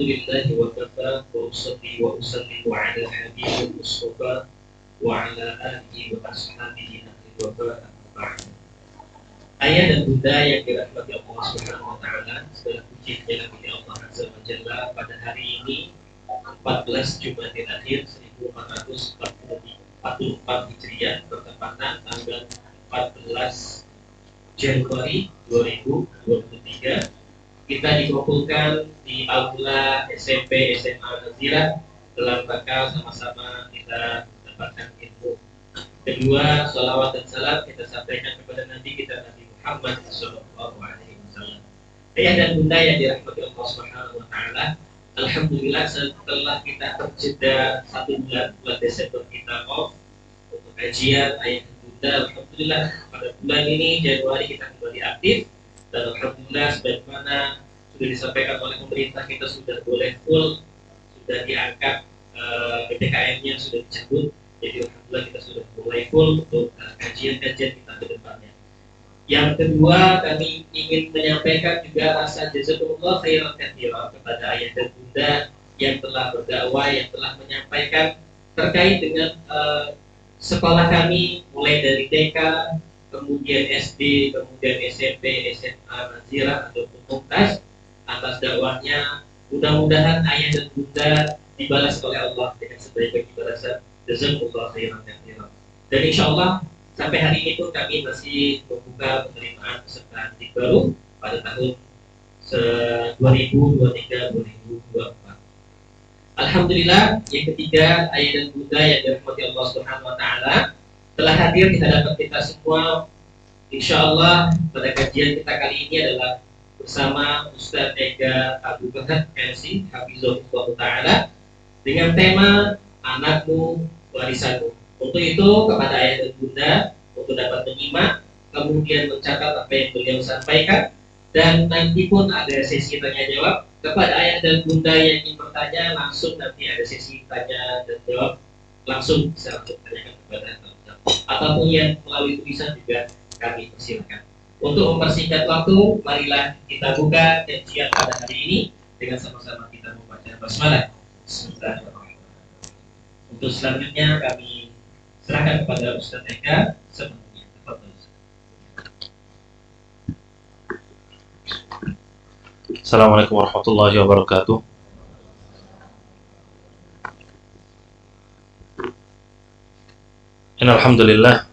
لله وكفى وأصلي وأسلم على الحبيب المصطفى وعلى آله وأصحابه أهل الوفاء أما بعد. Ayah dan bunda yang dirahmati Allah Subhanahu wa taala, segala puji bagi Allah Azza wa Jalla pada hari ini 14 Jumadil Akhir 1444 Hijriah bertepatan tanggal 14 Januari 2023. Kita dikumpulkan di aula SMP SMA Nazirah dalam rangka sama-sama kita mendapatkan ilmu. Kedua, salawat dan salam kita sampaikan kepada Nabi kita Nabi Muhammad SAW. Ayah dan bunda yang dirahmati Allah Subhanahu wa taala, alhamdulillah setelah kita terjeda 1 bulan Desember kita off untuk kajian ayah dan bunda, alhamdulillah pada bulan ini Januari kita kembali aktif. Dan alhamdulillah sebagaimana sudah disampaikan oleh pemerintah, kita sudah boleh full, sudah diangkat PPKM-nya sudah dicabut. Jadi alhamdulillah kita sudah mulai full untuk kajian-kajian kita ke depannya. Yang kedua, kami ingin menyampaikan juga rasa jazakumullah khairan katsiran kepada ayah dan bunda yang telah berdakwah, yang telah menyampaikan terkait dengan sekolah kami mulai dari TK, kemudian SD, kemudian SMP, SMA Nazirah ataupun Mumtaz atas dakwahnya. Mudah-mudahan ayah dan bunda dibalas oleh Allah dengan sebaik-baik balasan. Jazakumullah khairan katsiran. Dan insya Allah sampai hari ini pun kami masih membuka penerimaan peserta didik baru pada tahun 2023-2024. Alhamdulillah, yang ketiga, ayah dan bunda yang dirahmati Allah Subhanahu wa taala, telah hadir di hadapan kita semua. Insya Allah pada kajian kita kali ini adalah bersama Ustaz Ega Abu Bakar MC Hafizahullah Ta'ala dengan tema Anakmu Warisanmu. Untuk itu kepada ayah dan bunda untuk dapat menyimak, kemudian mencatat apa yang beliau sampaikan, dan nanti pun ada sesi tanya jawab. Kepada ayah dan bunda yang ingin bertanya, langsung nanti ada sesi tanya dan jawab, langsung bisa langsung tanyakan kepada ataupun yang melalui tulisan juga kami persilakan. Untuk mempersingkat waktu, marilah kita buka kajian pada hari ini dengan sama-sama kita membaca basmalah. Bismillahirrahmanirrahim. Untuk selanjutnya kami serahkan kepada Ustaz Eka sepenuhnya. Assalamualaikum warahmatullahi wabarakatuh. Innal hamdalillah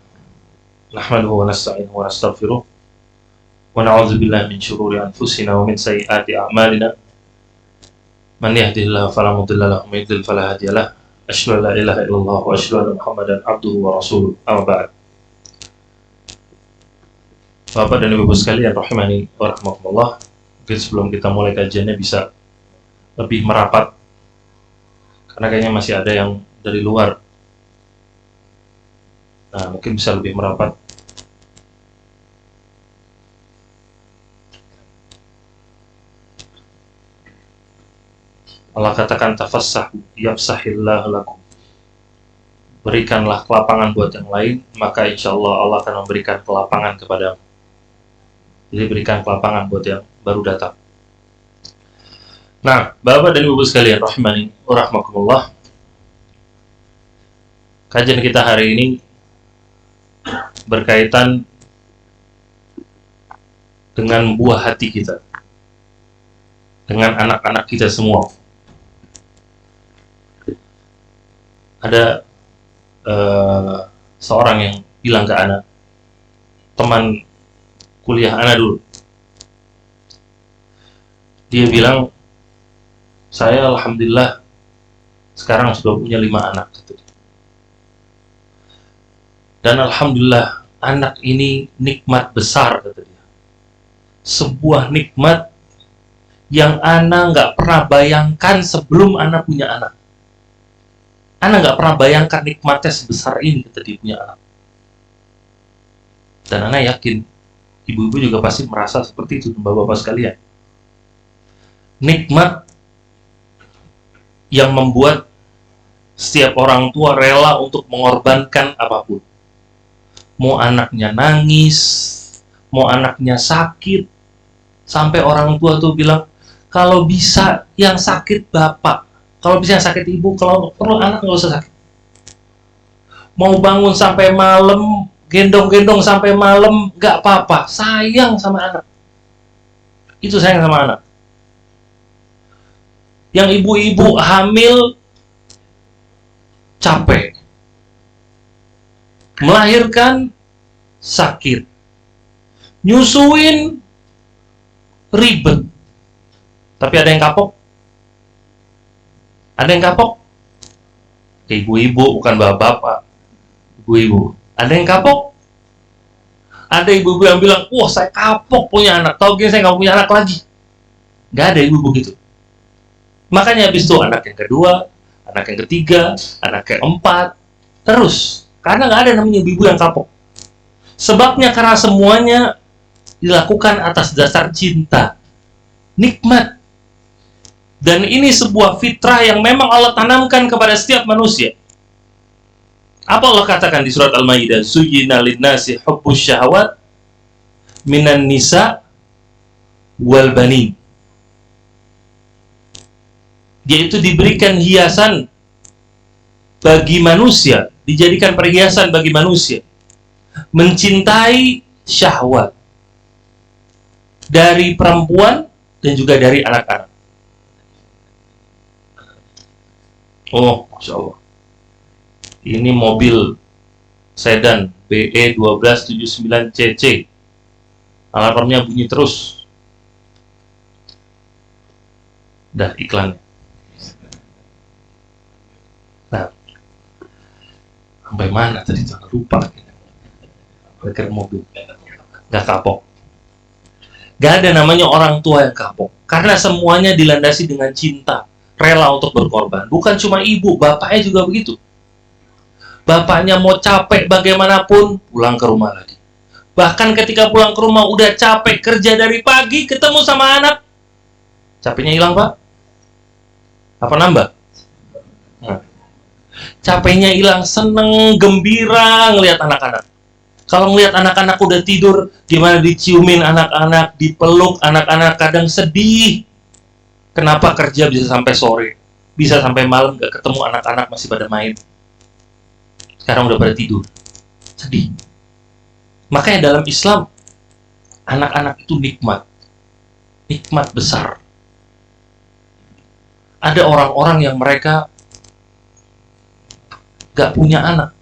nahmaduhu wa nasta'inuhu wa nastaghfiruh wa na'udzu billahi min shururi anfusina wa min sayyiati a'malina. Man yahdihillahu fala mudilla lahu wa man yudlil fala hadiya lahu. Asyhadu an la ilaha illallah wa asyhadu anna Muhammadan abduhu wa rasuluh. Amma ba'd. Bapak dan Ibu sekalian rahimani wa rahmakumullah. Mungkin sebelum kita mulai kajiannya bisa lebih merapat, karena kayaknya masih ada yang dari luar. Nah, mungkin bisa lebih merapat. Allah katakan tafassah yafsahillahu lakum. Berikanlah kelapangan buat yang lain, maka insya Allah Allah akan memberikan kelapangan kepadamu. Jadi berikan kelapangan buat yang baru datang. Nah, Bapak dan Ibu sekalian rahimani wa rahmakumullah. Kajian kita hari ini berkaitan dengan buah hati kita, dengan anak-anak kita semua. Ada seorang yang bilang ke anak, teman kuliah anak dulu, dia bilang, saya alhamdulillah sekarang sudah punya 5 anak. Dan alhamdulillah anak ini nikmat besar, kata dia. Sebuah nikmat yang ana nggak pernah bayangkan sebelum ana punya anak. Ana nggak pernah bayangkan nikmatnya sebesar ini, kata dia punya anak. Dan ana yakin ibu-ibu juga pasti merasa seperti itu, bapak-bapak sekalian. Nikmat yang membuat setiap orang tua rela untuk mengorbankan apapun. Mau anaknya nangis, mau anaknya sakit, sampai orang tua tuh bilang, Kalau bisa yang sakit bapak, kalau bisa yang sakit ibu, kalau perlu anak nggak usah sakit. Mau bangun sampai malam, gendong-gendong sampai malam, nggak apa-apa. Sayang sama anak. Itu sayang sama anak. Yang ibu-ibu hamil capek, melahirkan sakit, nyusuin ribet. Tapi ada yang kapok? Ada yang kapok? Ibu-ibu, bukan bapak-bapak. Ibu-ibu. Ada yang kapok? Ada ibu-ibu yang bilang, wah saya kapok punya anak, tau gini saya nggak punya anak lagi. Nggak ada ibu begitu. Makanya habis itu anak yang kedua, anak yang ketiga, anak keempat, terus. Karena nggak ada namanya ibu yang kapok. Sebabnya karena semuanya dilakukan atas dasar cinta, nikmat. Dan ini sebuah fitrah yang memang Allah tanamkan kepada setiap manusia. Apa Allah katakan di surat Al-Maidah? Zuyyina lin-nasi hubbus syahawat minan nisa wal banin. Yaitu diberikan hiasan bagi manusia, dijadikan perhiasan bagi manusia, mencintai syahwat dari perempuan dan juga dari anak-anak. Oh, Masya Allah. Ini mobil sedan BE 1279CC. Alarmnya bunyi terus. Dah iklannya. Nah, sampai mana tadi? Jangan lupa. Pakai mobil. Gak kapok. Gak ada namanya orang tua yang kapok. Karena semuanya dilandasi dengan cinta. Rela untuk berkorban. Bukan cuma ibu, bapaknya juga begitu. Bapaknya mau capek bagaimanapun, pulang ke rumah lagi. Bahkan ketika pulang ke rumah udah capek kerja dari pagi, ketemu sama anak, capeknya hilang, Pak? Apa nambah? Nah. Capeknya hilang, seneng, gembira ngelihat anak-anak. Kalau ngelihat anak-anak udah tidur, gimana diciumin anak-anak, dipeluk anak-anak, kadang sedih. Kenapa kerja bisa sampai sore, bisa sampai malam gak ketemu anak-anak masih pada main. Sekarang udah pada tidur. Sedih. Makanya dalam Islam, anak-anak itu nikmat. Nikmat besar. Ada orang-orang yang mereka gak punya anak.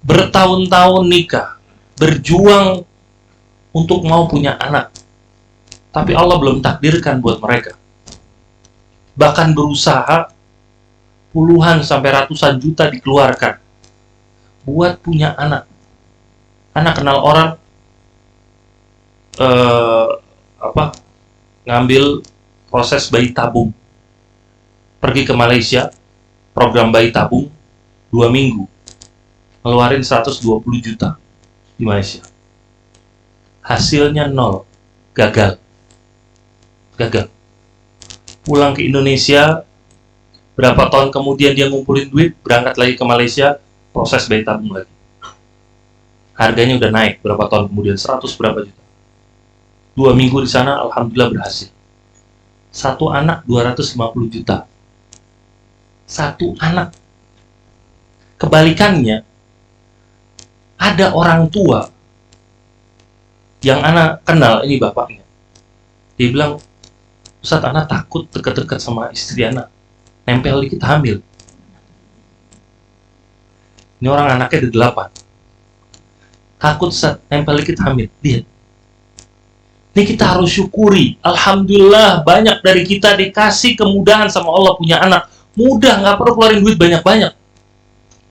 Bertahun-tahun nikah. Berjuang untuk mau punya anak. Tapi Allah belum takdirkan buat mereka. Bahkan berusaha puluhan sampai ratusan juta dikeluarkan buat punya anak. Anak kenal orang ngambil proses bayi tabung, pergi ke Malaysia, program bayi tabung 2 minggu, ngeluarin 120 juta di Malaysia. Hasilnya 0, gagal. Pulang ke Indonesia, berapa tahun kemudian dia ngumpulin duit, berangkat lagi ke Malaysia, proses bayi tabung lagi. Harganya udah naik, berapa tahun kemudian, 100 berapa juta. 2 minggu di sana, alhamdulillah berhasil. 1 anak 250 juta. 1 anak. Kebalikannya, ada orang tua yang anak kenal, ini bapaknya. Dia bilang, Ustaz, anak takut dekat-dekat sama istri anak. Nempel dikit hamil. Ini orang anaknya ada 8. Takut Ustaz, nempel dikit hamil. Lihat. Ini kita harus syukuri. Alhamdulillah banyak dari kita dikasih kemudahan sama Allah punya anak. Mudah, nggak perlu keluarin duit banyak-banyak.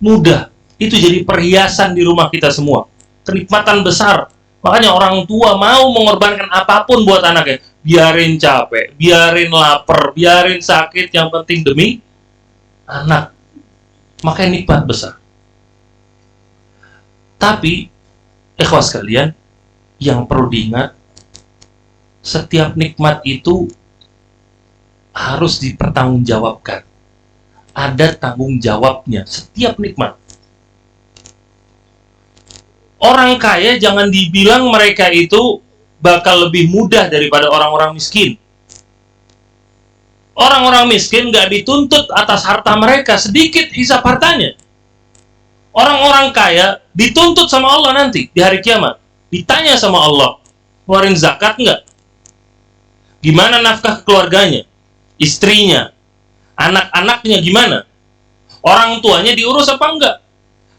Mudah. Itu jadi perhiasan di rumah kita semua. Kenikmatan besar. Makanya orang tua mau mengorbankan apapun buat anaknya. Biarin capek, biarin lapar, biarin sakit, yang penting demi anak. Makanya nikmat besar. Tapi, ikhwas sekalian, yang perlu diingat, setiap nikmat itu harus dipertanggungjawabkan. Ada tanggung jawabnya, setiap nikmat. Orang kaya jangan dibilang mereka itu bakal lebih mudah daripada orang-orang miskin. Orang-orang miskin nggak dituntut atas harta mereka, sedikit hisab hartanya. Orang-orang kaya dituntut sama Allah nanti di hari kiamat. Ditanya sama Allah, keluarin zakat nggak? Gimana nafkah keluarganya? Istrinya? Anak-anaknya gimana? Orang tuanya diurus apa enggak?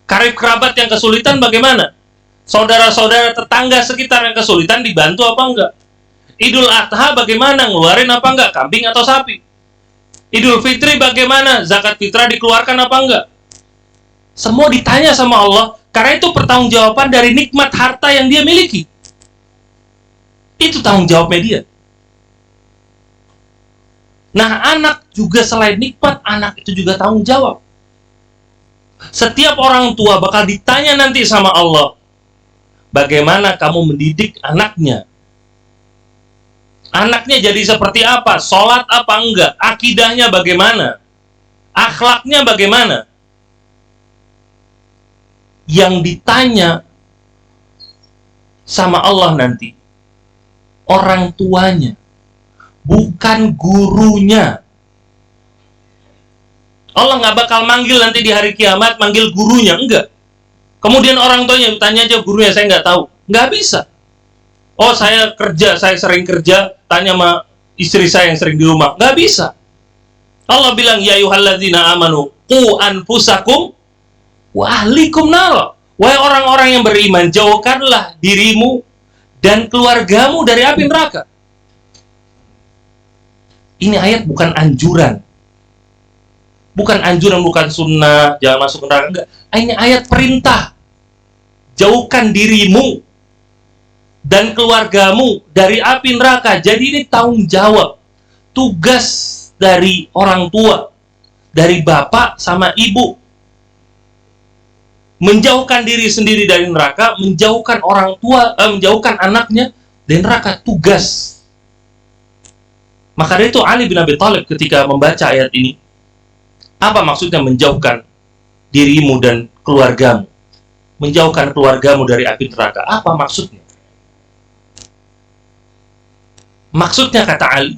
Karib kerabat yang kesulitan bagaimana? Saudara-saudara tetangga sekitar yang kesulitan dibantu apa enggak? Idul Adha bagaimana? Ngeluarin apa enggak? Kambing atau sapi? Idul Fitri bagaimana? Zakat fitrah dikeluarkan apa enggak? Semua ditanya sama Allah, karena itu pertanggungjawaban dari nikmat harta yang dia miliki. Itu tanggung jawabnya dia. Nah, anak juga selain nikmat, anak itu juga tanggung jawab. Setiap orang tua bakal ditanya nanti sama Allah, bagaimana kamu mendidik anaknya? Anaknya jadi seperti apa? Sholat apa enggak? Akidahnya bagaimana? Akhlaknya bagaimana? Yang ditanya sama Allah nanti orang tuanya, bukan gurunya. Allah nggak bakal manggil nanti di hari kiamat, manggil gurunya, enggak. Kemudian orang tuanya tanya aja gurunya, saya nggak tahu. Nggak bisa. Oh, saya kerja, saya sering kerja, tanya sama istri saya yang sering di rumah. Nggak bisa. Allah bilang, ya ayyuhalladzina amanu qu anfusakum wa ahlikum nar. Wahai orang-orang yang beriman, jauhkanlah dirimu dan keluargamu dari api neraka. Ini ayat bukan anjuran. Bukan anjuran, bukan sunnah, jangan masuk ke neraka, enggak. Ini ayat perintah. Jauhkan dirimu dan keluargamu dari api neraka. Jadi ini tanggung jawab, tugas dari orang tua, dari bapak sama ibu. Menjauhkan diri sendiri dari neraka, menjauhkan orang tua, menjauhkan anaknya dari neraka, tugas. Maka dari itu Ali bin Abi Thalib ketika membaca ayat ini, apa maksudnya menjauhkan dirimu dan keluargamu? Menjauhkan keluargamu dari api neraka. Apa maksudnya? Maksudnya kata Ali,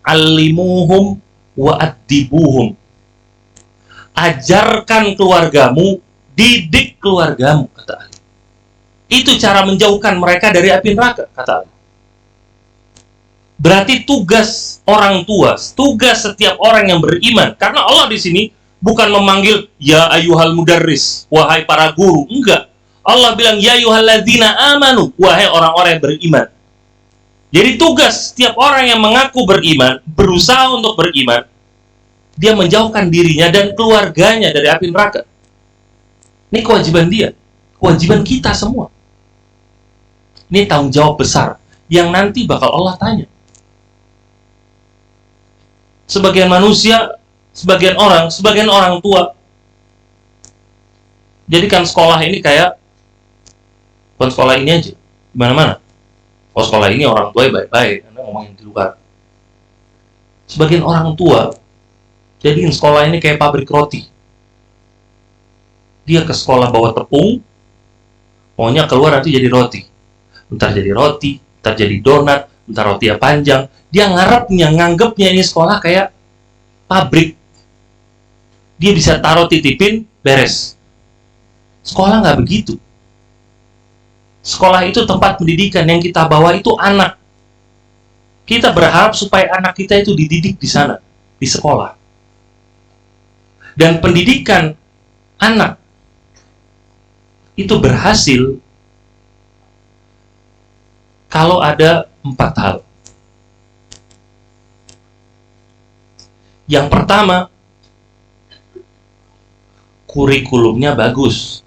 alimuhum wa addibuhum. Ajarkan keluargamu, didik keluargamu, kata Ali. Itu cara menjauhkan mereka dari api neraka, kata Ali. Berarti tugas orang tua, tugas setiap orang yang beriman. Karena Allah di sini bukan memanggil ya ayyuhal mudarris, wahai para guru, enggak. Allah bilang ya ayyuhalladzina amanu, wahai orang-orang yang beriman. Jadi tugas setiap orang yang mengaku beriman, berusaha untuk beriman, dia menjauhkan dirinya dan keluarganya dari api neraka. Ini kewajiban dia, kewajiban kita semua. Ini tanggung jawab besar yang nanti bakal Allah tanya. Sebagian manusia, sebagian orang tua jadikan sekolah ini kayak bukan sekolah ini aja, di mana-mana. Oh, sekolah ini orang tua baik-baik, Anda ngomongin di luar. Sebagian orang tua jadiin sekolah ini kayak pabrik roti. Dia ke sekolah bawa tepung, maunya keluar nanti jadi roti. Bentar jadi roti, bentar jadi donat, bentar roti yang panjang. Dia nganggepnya ini sekolah kayak pabrik. Dia bisa taruh titipin, beres. Sekolah nggak begitu. Sekolah itu tempat pendidikan, yang kita bawa itu anak. Kita berharap supaya anak kita itu dididik di sana, di sekolah. Dan pendidikan anak itu berhasil kalau ada 4 hal. Yang pertama, kurikulumnya bagus.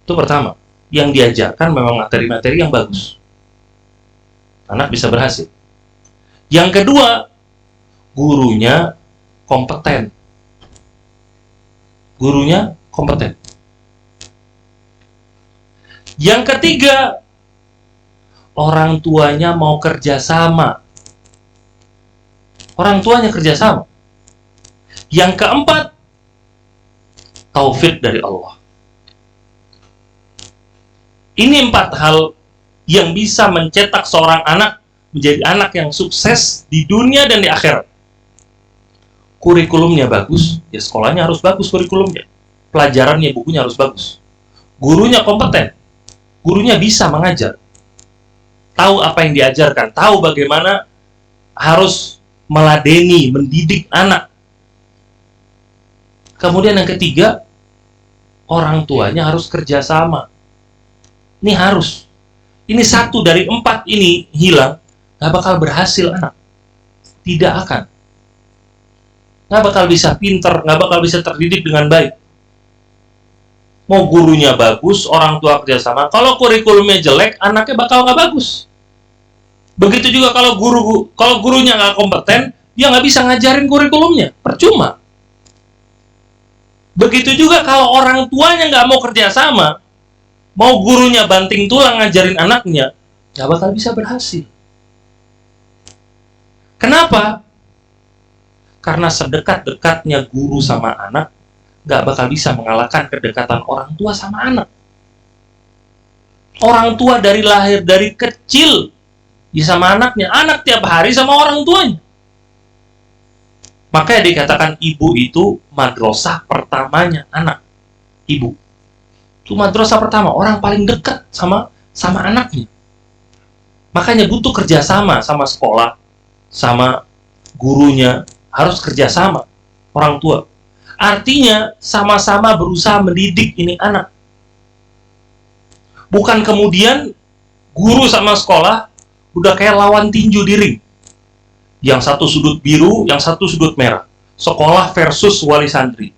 Itu pertama. Yang diajarkan memang materi-materi yang bagus. Anak bisa berhasil. Yang kedua, gurunya kompeten. Gurunya kompeten. Yang ketiga, orang tuanya mau kerjasama. Orang tuanya kerjasama. Yang keempat, taufik dari Allah. Ini 4 hal yang bisa mencetak seorang anak menjadi anak yang sukses di dunia dan di akhirat. Kurikulumnya bagus, ya sekolahnya harus bagus kurikulumnya. Pelajarannya, bukunya harus bagus. Gurunya kompeten. Gurunya bisa mengajar. Tahu apa yang diajarkan, tahu bagaimana harus meladeni, mendidik anak. Kemudian yang ketiga, orang tuanya harus kerjasama. Ini harus. Ini 1 dari 4 ini hilang, nggak bakal berhasil anak. Tidak akan. Nggak bakal bisa pinter, nggak bakal bisa terdidik dengan baik. Mau gurunya bagus, orang tua kerjasama. Kalau kurikulumnya jelek, anaknya bakal nggak bagus. Begitu juga kalau gurunya nggak kompeten, dia nggak bisa ngajarin kurikulumnya. Percuma. Begitu juga kalau orang tuanya nggak mau kerjasama, mau gurunya banting tulang ngajarin anaknya, nggak bakal bisa berhasil. Kenapa? Karena sedekat-dekatnya guru sama anak, nggak bakal bisa mengalahkan kedekatan orang tua sama anak. Orang tua dari lahir, dari kecil, ya sama anaknya. Anak tiap hari sama orang tuanya. Makanya dikatakan ibu itu madrasah pertamanya anak. Ibu. Itu madrasah pertama, orang paling dekat sama anaknya. Makanya butuh kerjasama sama sekolah, sama gurunya, harus kerjasama orang tua. Artinya sama-sama berusaha mendidik ini anak. Bukan kemudian guru sama sekolah udah kayak lawan tinju di ring. Yang satu sudut biru, yang satu sudut merah. Sekolah versus wali santri.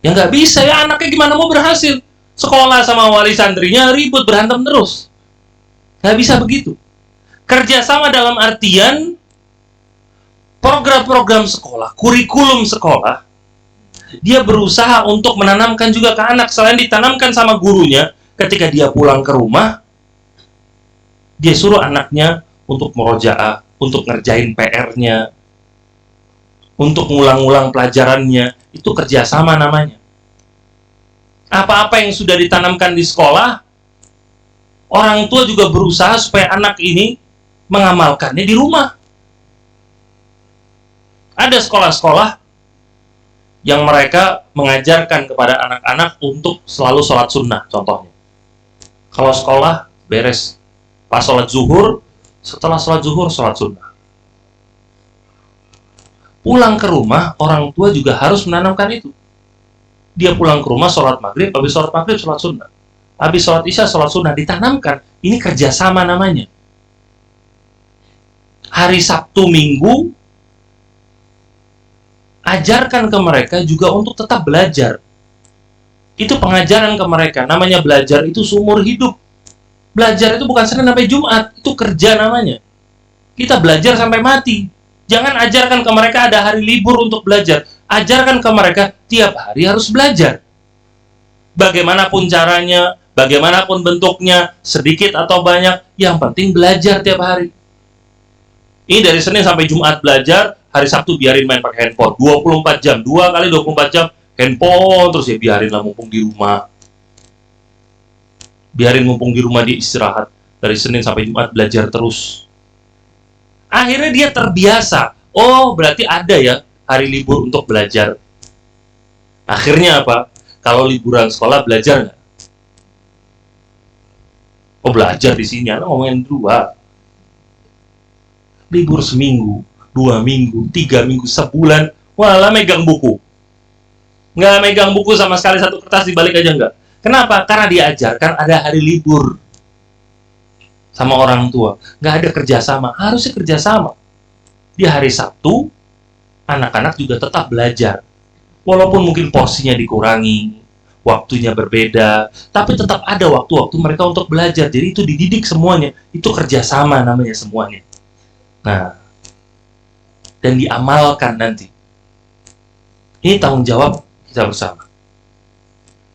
Ya nggak bisa ya, anaknya gimana mau berhasil? Sekolah sama wali santrinya ribut, berantem terus. Nggak bisa begitu. Kerjasama dalam artian program-program sekolah, kurikulum sekolah, dia berusaha untuk menanamkan juga ke anak. Selain ditanamkan sama gurunya, ketika dia pulang ke rumah, dia suruh anaknya untuk murojaah, untuk ngerjain PR-nya, untuk ngulang-ulang pelajarannya. Itu kerjasama namanya. Apa-apa yang sudah ditanamkan di sekolah, orang tua juga berusaha supaya anak ini mengamalkannya di rumah. Ada sekolah-sekolah yang mereka mengajarkan kepada anak-anak untuk selalu sholat sunnah, contohnya. Kalau sekolah, beres. Pas sholat zuhur, setelah sholat zuhur, sholat sunnah. Pulang ke rumah, orang tua juga harus menanamkan itu. Dia pulang ke rumah, sholat maghrib, habis sholat maghrib, sholat sunnah. Habis sholat isya, sholat sunnah. Ditanamkan. Ini kerjasama namanya. Hari Sabtu, Minggu, ajarkan ke mereka juga untuk tetap belajar. Itu pengajaran ke mereka. Namanya belajar itu seumur hidup. Belajar itu bukan Senin sampai Jumat. Itu kerja namanya. Kita belajar sampai mati. Jangan ajarkan ke mereka ada hari libur untuk belajar. Ajarkan ke mereka tiap hari harus belajar. Bagaimanapun caranya, bagaimanapun bentuknya, sedikit atau banyak, yang penting belajar tiap hari. Ini dari Senin sampai Jumat belajar, hari Sabtu biarin main pakai handphone. 24 jam, 2 kali 24 jam, handphone terus ya, biarinlah mumpung di rumah. Biarin mumpung di rumah dia istirahat. Dari Senin sampai Jumat belajar terus. Akhirnya dia terbiasa. Oh, berarti ada ya hari libur untuk belajar. Akhirnya apa? Kalau liburan sekolah belajar nggak? Oh, belajar di sini. Anak ngomongin 2. Libur seminggu, 2 minggu, 3 minggu, sebulan, walah megang buku. Nggak megang buku sama sekali, satu kertas dibalik aja nggak. Kenapa? Karena diajarkan ada hari libur sama orang tua. Nggak ada kerjasama. Harusnya kerjasama. Di hari Sabtu, anak-anak juga tetap belajar. Walaupun mungkin porsinya dikurangi, waktunya berbeda, tapi tetap ada waktu-waktu mereka untuk belajar. Jadi itu dididik semuanya. Itu kerjasama namanya semuanya. Nah, dan diamalkan nanti. Ini tanggung jawab kita bersama.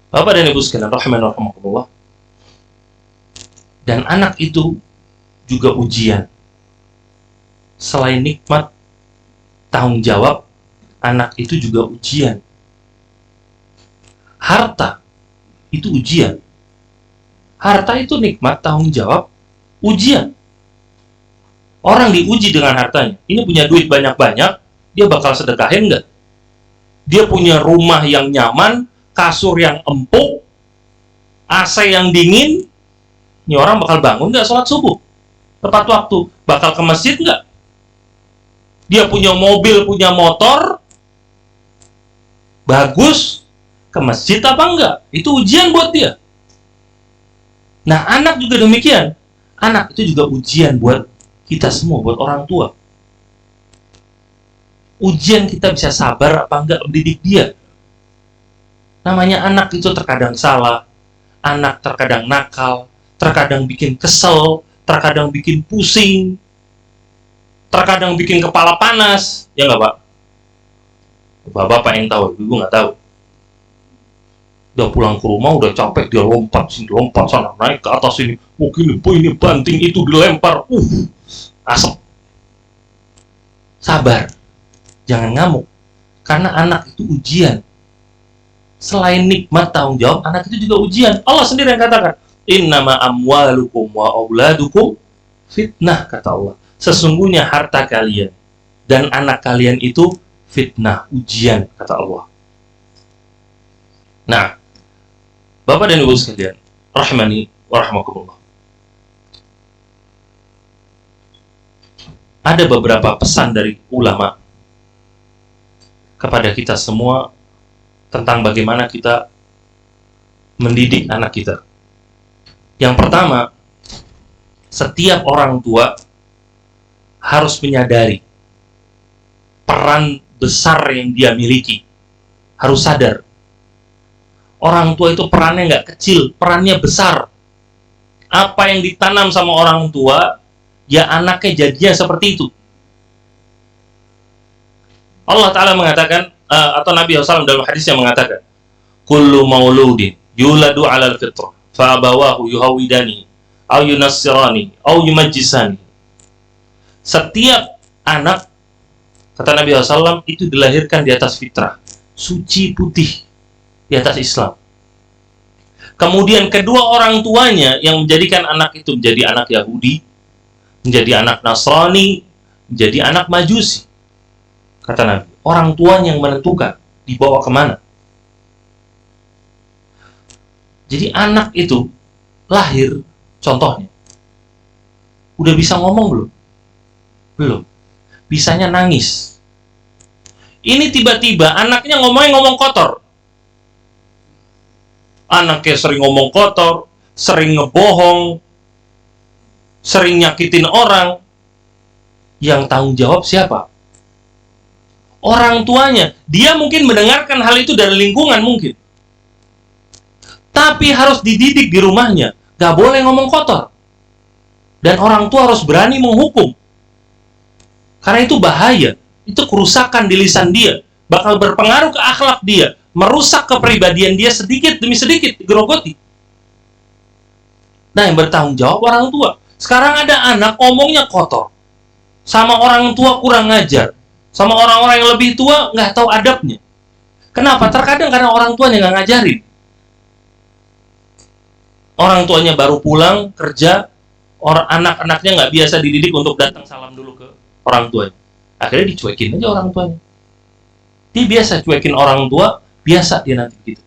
Bapak dan Ibu sekalian, rahimani wa rahimakumullah. Dan anak itu juga ujian. Selain nikmat, tanggung jawab, anak itu juga ujian. Harta itu ujian. Harta itu nikmat, tanggung jawab, ujian. Orang diuji dengan hartanya. Ini punya duit banyak-banyak, dia bakal sedekahin nggak? Dia punya rumah yang nyaman, kasur yang empuk, AC yang dingin, ini orang bakal bangun nggak sholat subuh? Tepat waktu. Bakal ke masjid nggak? Dia punya mobil, punya motor, bagus, ke masjid apa enggak? Itu ujian buat dia. Nah, anak juga demikian. Anak itu juga ujian buat kita semua, buat orang tua. Ujian kita bisa sabar apa enggak mendidik dia. Namanya anak itu terkadang salah, anak terkadang nakal, terkadang bikin kesel, terkadang bikin pusing, terkadang bikin kepala panas. Ya enggak, Pak? Bapak yang tahu, ibu nggak tahu. Udah pulang ke rumah, udah capek, dia lompat sini, lompat sana, naik ke atas ini, ini banting itu dilempar, asap. Sabar, jangan ngamuk, karena anak itu ujian. Selain nikmat tanggung jawab, anak itu juga ujian. Allah sendiri yang katakan, innama amwalukum wa auladukum fitnah, kata Allah. Sesungguhnya harta kalian dan anak kalian itu fitnah, ujian, kata Allah. Nah, Bapak dan Ibu sekalian, rahmani wa rahmakumullah. Ada beberapa pesan dari ulama kepada kita semua tentang bagaimana kita mendidik anak kita. Yang pertama, setiap orang tua harus menyadari peran besar yang dia miliki. Harus sadar. Orang tua itu perannya nggak kecil, perannya besar. Apa yang ditanam sama orang tua, ya anaknya jadinya seperti itu. Allah Ta'ala mengatakan, atau Nabi SAW dalam hadisnya mengatakan, kullu mauludin yuladu alal fitrah, fa'abawahu yuhawidani, au yunassirani, au yumajjisani. Setiap anak, kata Nabi SAW, itu dilahirkan di atas fitrah, suci putih, di atas Islam. Kemudian kedua orang tuanya yang menjadikan anak itu menjadi anak Yahudi, menjadi anak Nasrani, menjadi anak Majusi. Kata Nabi, orang tuanya yang menentukan dibawa kemana. Jadi anak itu lahir, contohnya, udah bisa ngomong belum? Belum. Bisanya nangis. Ini tiba-tiba anaknya ngomong kotor. Anaknya sering ngomong kotor, sering ngebohong, sering nyakitin orang. Yang tanggung jawab siapa? Orang tuanya. Dia mungkin mendengarkan hal itu dari lingkungan mungkin. Tapi harus dididik di rumahnya. Gak boleh ngomong kotor. Dan orang tua harus berani menghukum. Karena itu bahaya. Itu kerusakan di lisan dia. Bakal berpengaruh ke akhlak dia. Merusak kepribadian dia sedikit demi sedikit. Digerogoti. Nah, yang bertanggung jawab orang tua. Sekarang ada anak ngomongnya kotor. Sama orang tua kurang ngajar. Sama orang-orang yang lebih tua nggak tahu adabnya. Kenapa? Terkadang karena orang tuanya nggak ngajarin. Orang tuanya baru pulang kerja, anak-anaknya nggak biasa dididik untuk datang salam dulu ke orang tuanya. Akhirnya dicuekin aja orang tuanya. Dia biasa cuekin orang tua, biasa dia nanti begitu.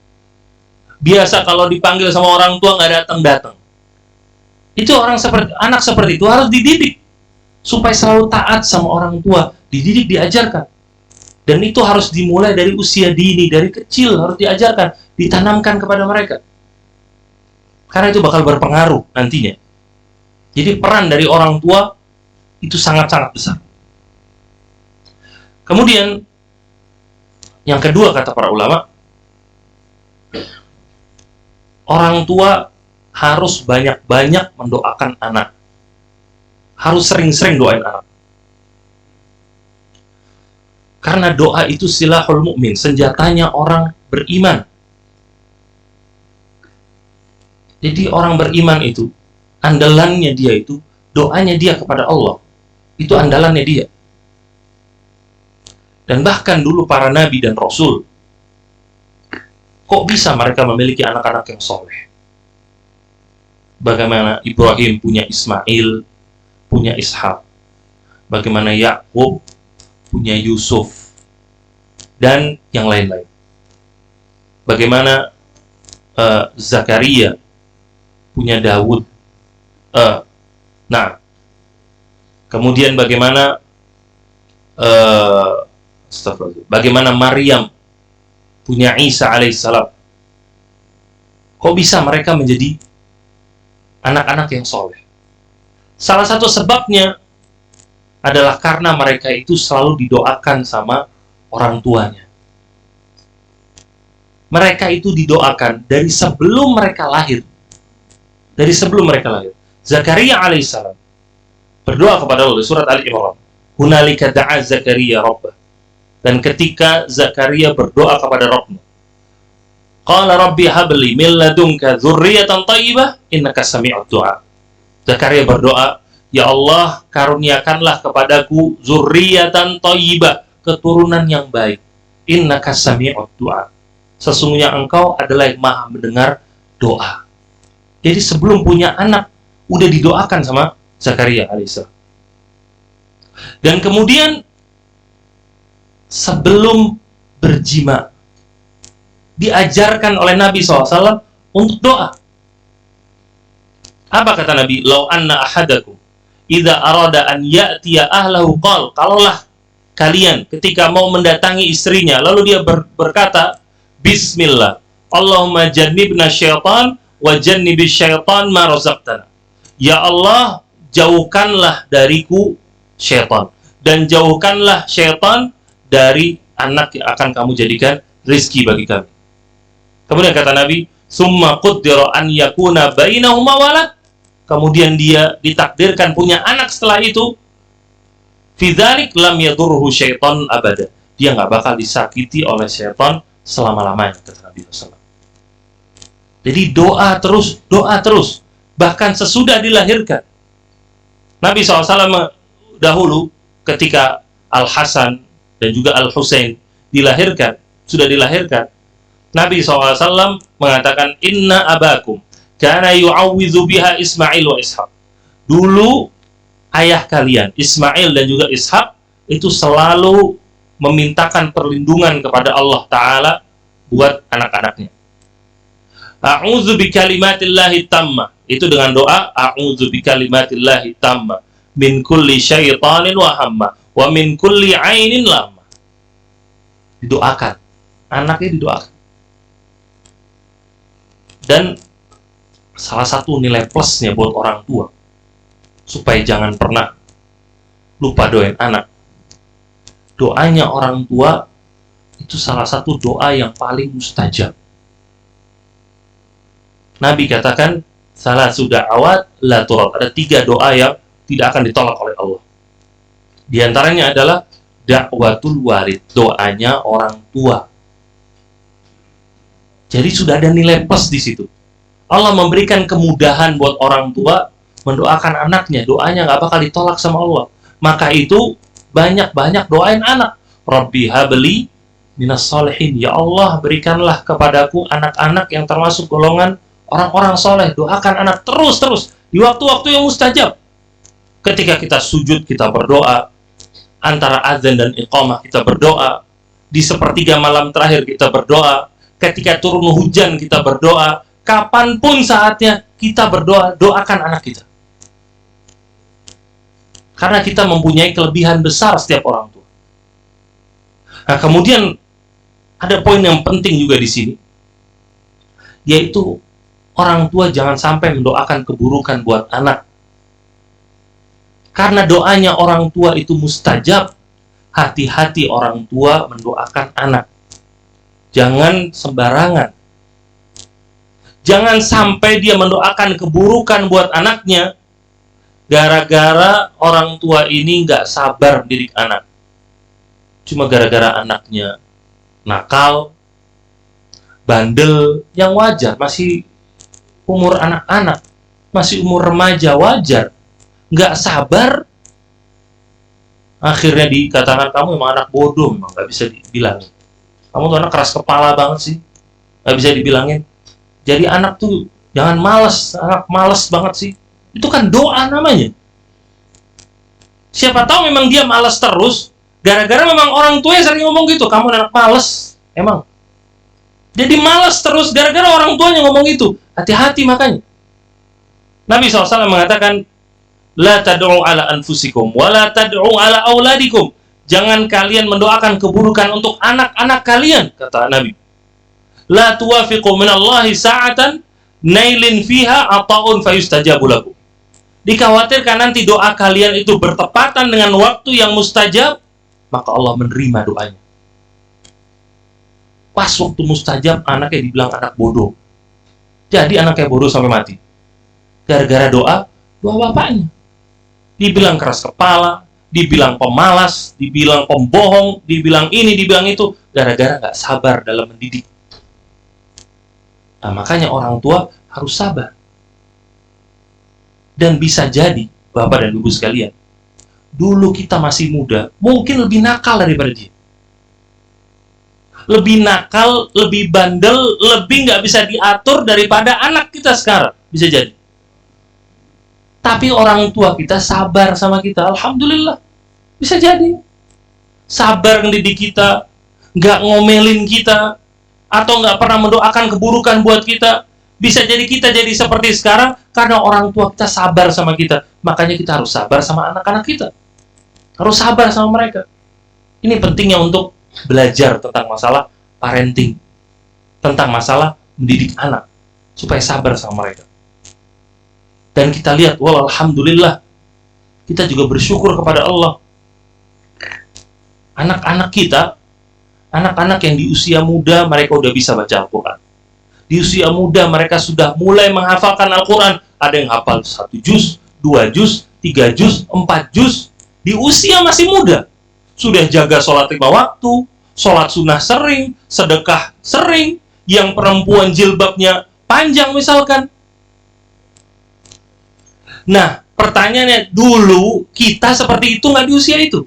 Biasa kalau dipanggil sama orang tua nggak datang. Itu anak seperti itu harus dididik supaya selalu taat sama orang tua, dididik, diajarkan. Dan itu harus dimulai dari usia dini, dari kecil harus diajarkan, ditanamkan kepada mereka. Karena itu bakal berpengaruh nantinya. Jadi peran dari orang tua itu sangat-sangat besar. Kemudian yang kedua kata para ulama, orang tua harus banyak-banyak mendoakan anak. Harus sering-sering doain anak. Karena doa itu silahul mukmin, senjatanya orang beriman. Jadi orang beriman itu, andalannya dia itu, doanya dia kepada Allah. Itu andalannya dia. Dan bahkan dulu para nabi dan rasul, kok bisa mereka memiliki anak-anak yang soleh? bagaimana Ibrahim punya Ismail, punya Ishak, bagaimana Yakub punya Yusuf, dan yang lain-lain. Bagaimana Zakaria punya Daud. Nah, kemudian bagaimana bagaimana Maryam punya Isa alaihissalam. Kok bisa mereka menjadi anak-anak yang soleh? Salah satu sebabnya adalah karena mereka itu selalu didoakan sama orang tuanya. Mereka itu didoakan dari sebelum mereka lahir. Dari sebelum mereka lahir. Zakaria alaihissalam berdoa kepada Allah, surat Al-Imran. Hunalika da'a Zakaria rabbah. Dan ketika Zakaria berdoa kepada Rabbnya, qala rabbi habli min ladunka dzurriyyatan thayyibah innaka sami'ud du'a. Zakaria berdoa, ya Allah, karuniakanlah kepadaku dzurriyyatan thayyibah, keturunan yang baik. Innaka sami'ud du'a. Sesungguhnya engkau adalah yang maha mendengar doa. Jadi sebelum punya anak udah didoakan sama Zakaria alaihissalam. Dan kemudian sebelum berjima diajarkan oleh Nabi SAW untuk doa. Apa kata Nabi? Lau anna ahadakum idza arada an ya'tiya ahlahu qal. Kalaulah kalian ketika mau mendatangi istrinya lalu dia berkata bismillah Allahumma jannibna syaitan wa jannibish syaitan ma razaqtana. Ya Allah, jauhkanlah dariku syaitan dan jauhkanlah syaitan dari anak yang akan kamu jadikan rizki bagi kami. Kemudian kata Nabi, summa qaddara an yakuna bainahuma walad. Kemudian dia ditakdirkan punya anak setelah itu. Fi dzalik lam yadurruhu syaitan abada. Dia nggak bakal disakiti oleh syaitan selama-lamanya, kata Nabi SAW. Jadi doa terus. Bahkan sesudah dilahirkan. Nabi SAW dahulu ketika Al-Hasan dan juga Al-Husain sudah dilahirkan, Nabi SAW mengatakan, inna abakum kana yu'awwidhu biha Ismail wa Ishaq. Dulu ayah kalian, Ismail dan juga Ishaq, itu selalu memintakan perlindungan kepada Allah Ta'ala buat anak-anaknya. A'udzu bikalimatillahi tammah. Itu dengan doa, a'udzu bikalimatillahi tammah min kulli syaitanin wa hamma wa min kulli ainin lamma. Didoakan. Anaknya didoakan. Dan salah satu nilai plusnya buat orang tua supaya jangan pernah lupa doain anak. Doanya orang tua itu salah satu doa yang paling mustajab. Nabi katakan, salah sudah awat la turad. Ada 3 doa yang tidak akan ditolak oleh Allah. Di antaranya adalah da'watul walid, doanya orang tua. Jadi sudah ada nilai plus di situ. Allah memberikan kemudahan buat orang tua mendoakan anaknya, doanya nggak bakal ditolak sama Allah. Maka itu banyak-banyak doain anak. Rabbi habli minas sholihin. Ya Allah, berikanlah kepadaku anak-anak yang termasuk golongan orang-orang soleh. Doakan anak terus di waktu-waktu yang mustajab. Ketika kita sujud kita berdoa, antara azan dan iqamah kita berdoa, di sepertiga malam terakhir kita berdoa, ketika turun hujan kita berdoa, kapanpun saatnya kita berdoa. Doakan anak kita. Karena kita mempunyai kelebihan besar setiap orang tua. Nah, kemudian ada poin yang penting juga di sini, yaitu orang tua jangan sampai mendoakan keburukan buat anak. Karena doanya orang tua itu mustajab. Hati-hati orang tua mendoakan anak. Jangan sembarangan. Jangan sampai dia mendoakan keburukan buat anaknya gara-gara orang tua ini nggak sabar didik anak. Cuma gara-gara anaknya nakal, bandel, yang wajar, masih umur anak-anak, masih umur remaja, wajar. Nggak sabar, akhirnya dikatakan kamu emang anak bodoh, memang nggak bisa dibilangin. Kamu tuh anak keras kepala banget sih, nggak bisa dibilangin. Jadi anak tuh Jangan malas, anak malas banget sih. Itu kan doa namanya. Siapa tahu memang dia malas terus, gara-gara memang orang tuanya sering ngomong gitu, kamu anak malas, emang. Jadi malas terus gara-gara orang tuanya ngomong itu. Hati-hati makanya. Nabi SAW mengatakan, la tad'u ala anfusikum, wa la tad'u ala auladikum. Jangan kalian mendoakan keburukan untuk anak-anak kalian, kata Nabi. La tuwafiqu minallahi sa'atan nailin fiha ata'un fayustajabu lakum. Dikhawatirkan nanti doa kalian itu bertepatan dengan waktu yang mustajab, maka Allah menerima doanya. Pas waktu mustajab, anaknya dibilang anak bodoh. Jadi anaknya bodoh sampai mati. Gara-gara doa bapaknya. Dibilang keras kepala, dibilang pemalas, dibilang pembohong, dibilang ini, dibilang itu, gara-gara nggak sabar dalam mendidik. Nah, makanya orang tua harus sabar. Dan bisa jadi, Bapak dan Ibu sekalian, dulu kita masih muda, mungkin lebih nakal daripada dia. Lebih nakal, lebih bandel, lebih nggak bisa diatur daripada anak kita sekarang. Bisa jadi. Tapi orang tua kita sabar sama kita, alhamdulillah. Bisa jadi. Sabar mendidik kita, nggak ngomelin kita, atau nggak pernah mendoakan keburukan buat kita. Bisa jadi kita jadi seperti sekarang karena orang tua kita sabar sama kita. Makanya kita harus sabar sama anak-anak kita. Harus sabar sama mereka. Ini pentingnya untuk belajar tentang masalah parenting. Tentang masalah mendidik anak. Supaya sabar sama mereka. Dan kita lihat, alhamdulillah, kita juga bersyukur kepada Allah. Anak-anak kita, anak-anak yang di usia muda, mereka udah bisa baca Al-Quran. Di usia muda, mereka sudah mulai menghafalkan Al-Quran. Ada yang hafal 1 juz, 2 juz, 3 juz, 4 juz. Di usia masih muda. Sudah jaga sholat 5 waktu, sholat sunnah sering, sedekah sering, yang perempuan jilbabnya panjang misalkan. Nah, pertanyaannya, dulu kita seperti itu nggak di usia itu?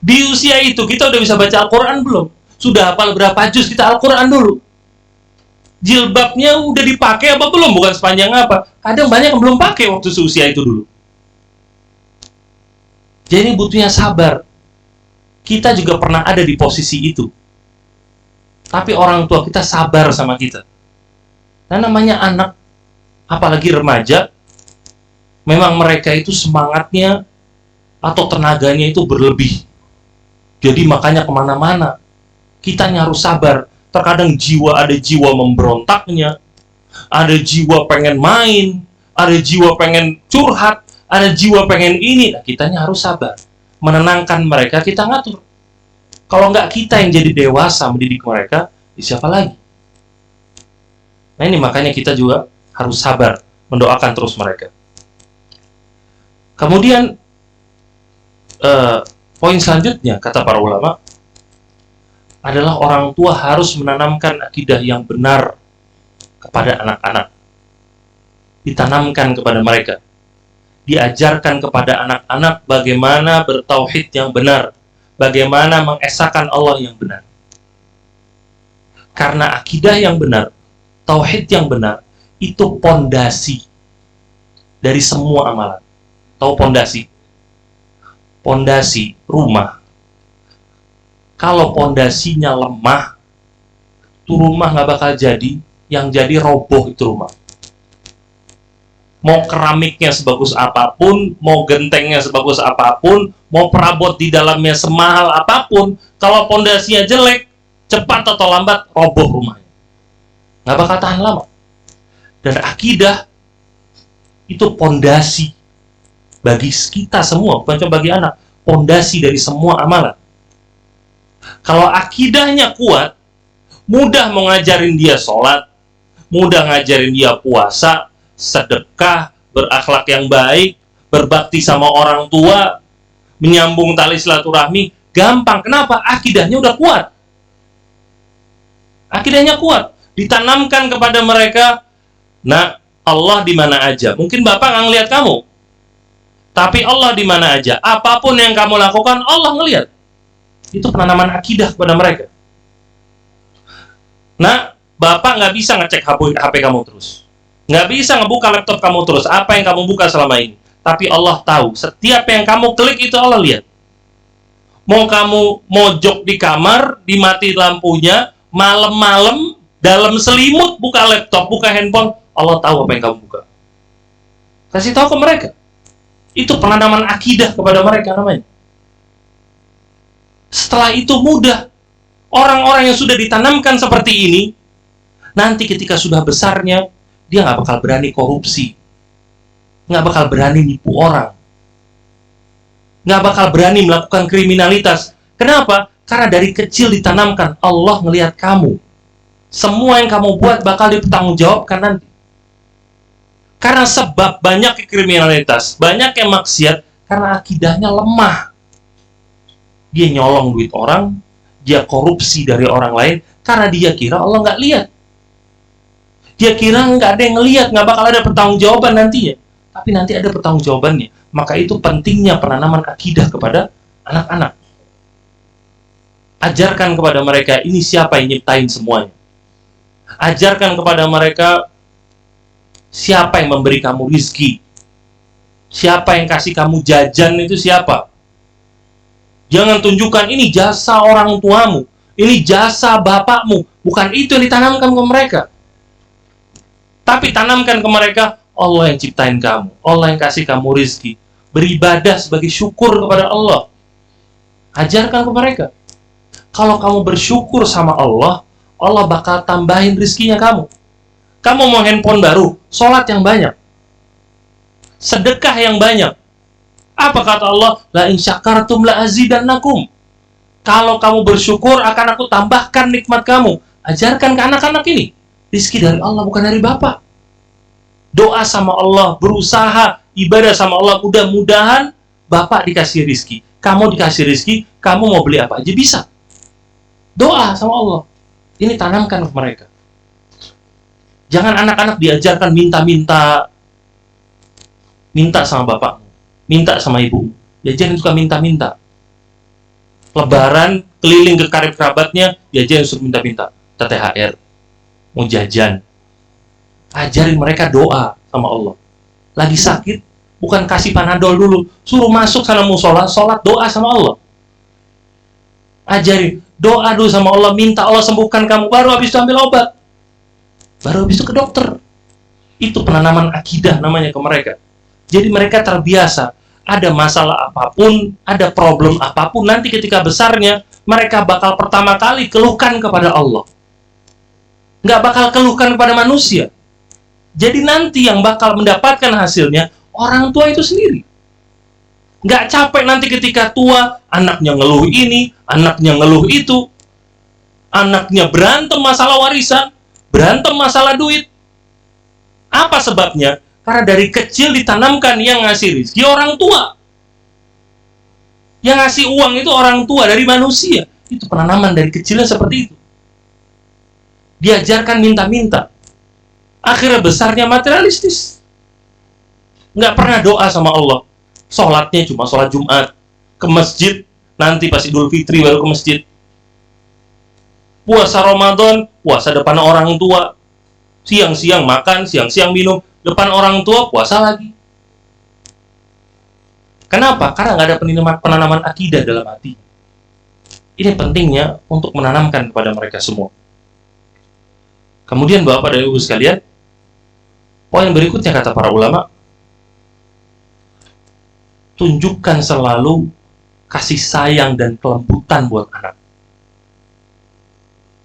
Di usia itu kita udah bisa baca Al-Quran belum? Sudah hafal berapa juz kita Al-Quran dulu? Jilbabnya udah dipakai apa belum? Bukan sepanjang apa. Kadang banyak yang belum pakai waktu seusia itu dulu. Jadi butuhnya sabar. Kita juga pernah ada di posisi itu. Tapi orang tua kita sabar sama kita. Nah, namanya anak, apalagi remaja, memang mereka itu semangatnya atau tenaganya itu berlebih. Jadi makanya kemana-mana kitanya harus sabar. Terkadang ada jiwa memberontaknya, ada jiwa pengen main, ada jiwa pengen curhat, ada jiwa pengen ini. Nah, kitanya harus sabar, menenangkan mereka, kita ngatur. Kalau nggak kita yang jadi dewasa mendidik mereka, siapa lagi? Nah, ini makanya kita juga harus sabar mendoakan terus mereka. Kemudian poin selanjutnya, kata para ulama, adalah orang tua harus menanamkan akidah yang benar kepada anak-anak. Ditanamkan kepada mereka. Diajarkan kepada anak-anak bagaimana bertauhid yang benar. Bagaimana mengesahkan Allah yang benar. Karena akidah yang benar, tauhid yang benar, itu pondasi dari semua amalan. Tahu pondasi? Pondasi rumah. Kalau pondasinya lemah, tuh rumah nggak bakal jadi. Yang jadi roboh itu rumah. Mau keramiknya sebagus apapun, mau gentengnya sebagus apapun, mau perabot di dalamnya semahal apapun, kalau pondasinya jelek, cepat atau lambat roboh rumahnya. Nggak bakal tahan lama. Dan akidah itu pondasi bagi kita semua, bukan cuma bagi anak. Pondasi dari semua amalan. Kalau akidahnya kuat, mudah mau ngajarin dia sholat, mudah ngajarin dia puasa, sedekah, berakhlak yang baik, berbakti sama orang tua, menyambung tali silaturahmi, gampang. Kenapa? Akidahnya udah kuat. Akidahnya kuat. Ditanamkan kepada mereka, nah, Allah di mana aja. Mungkin Bapak nggak ngelihat kamu, tapi Allah di mana aja. Apapun yang kamu lakukan, Allah ngelihat. Itu penanaman akidah kepada mereka. Nah, Bapak nggak bisa ngecek HP kamu terus. Nggak bisa ngebuka laptop kamu terus. Apa yang kamu buka selama ini. Tapi Allah tahu. Setiap yang kamu klik itu Allah lihat. Mau kamu mojok di kamar, dimati lampunya, malam-malam, dalam selimut, buka laptop, buka handphone, Allah tahu apa yang kamu buka. Kasih tahu ke mereka. Itu penanaman akidah kepada mereka namanya. Setelah itu mudah. Orang-orang yang sudah ditanamkan seperti ini, nanti ketika sudah besarnya, dia nggak bakal berani korupsi. Nggak bakal berani nipu orang. Nggak bakal berani melakukan kriminalitas. Kenapa? Karena dari kecil ditanamkan, Allah ngelihat kamu. Semua yang kamu buat bakal dipertanggungjawabkan nanti. Karena sebab banyak kriminalitas, banyak yang maksiat, karena akidahnya lemah. Dia nyolong duit orang, dia korupsi dari orang lain, karena dia kira Allah nggak lihat. Dia kira nggak ada yang ngelihat, nggak bakal ada pertanggungjawaban nantinya. Tapi nanti ada pertanggungjawabannya. Maka itu pentingnya penanaman akidah kepada anak-anak. Ajarkan kepada mereka, ini siapa yang nyiptain semuanya. Ajarkan kepada mereka, siapa yang memberi kamu rizki. Siapa yang kasih kamu jajan itu siapa. Jangan tunjukkan ini jasa orang tuamu, ini jasa bapakmu. Bukan itu yang ditanamkan ke mereka. Tapi tanamkan ke mereka, Allah yang ciptain kamu, Allah yang kasih kamu rizki. Beribadah sebagai syukur kepada Allah. Ajarkan ke mereka. Kalau kamu bersyukur sama Allah, Allah bakal tambahin rizkinya kamu. Kamu mau handphone baru, sholat yang banyak, sedekah yang banyak. Apa kata Allah? La in syakartum la azidannakum. Kalau kamu bersyukur, akan aku tambahkan nikmat kamu. Ajarkan ke anak-anak ini. Rizki dari Allah, bukan dari Bapak. Doa sama Allah, berusaha, ibadah sama Allah. Mudah-mudahan Bapak dikasih rizki, kamu dikasih rizki, kamu mau beli apa aja bisa. Doa sama Allah. Ini tanamkan ke mereka. Jangan anak-anak diajarkan minta-minta. Minta sama bapakmu, minta sama ibu. Diajarin suka minta-minta. Lebaran, keliling ke karib kerabatnya, diajarin suka minta-minta. THR, mau jajan. Ajarin mereka doa sama Allah. Lagi sakit, bukan kasih Panadol dulu. Suruh masuk sana musola, sholat doa sama Allah. Ajarin, doa dulu sama Allah, minta Allah sembuhkan kamu. Baru habis itu ambil obat. Baru habis itu ke dokter. Itu penanaman akidah namanya ke mereka. Jadi mereka terbiasa, ada masalah apapun, ada problem apapun, nanti ketika besarnya, mereka bakal pertama kali keluhkan kepada Allah. Nggak bakal keluhkan kepada manusia. Jadi nanti yang bakal mendapatkan hasilnya, orang tua itu sendiri. Nggak capek nanti ketika tua, anaknya ngeluh ini, anaknya ngeluh itu, anaknya berantem masalah warisan, berantem masalah duit. Apa sebabnya? Karena dari kecil ditanamkan yang ngasih rezeki orang tua. Yang ngasih uang itu orang tua dari manusia. Itu penanaman dari kecilnya seperti itu. Diajarkan minta-minta. Akhirnya besarnya materialistis. Nggak pernah doa sama Allah. Sholatnya cuma sholat Jumat. Ke masjid, nanti pas Idul Fitri baru ke masjid. Puasa Ramadan, puasa depan orang tua. Siang-siang makan, siang-siang minum. Depan orang tua, puasa lagi. Kenapa? Karena nggak ada penanaman akidah dalam hati. Ini pentingnya untuk menanamkan kepada mereka semua. Kemudian Bapak dan Ibu sekalian, poin berikutnya kata para ulama, tunjukkan selalu kasih sayang dan kelembutan buat anak.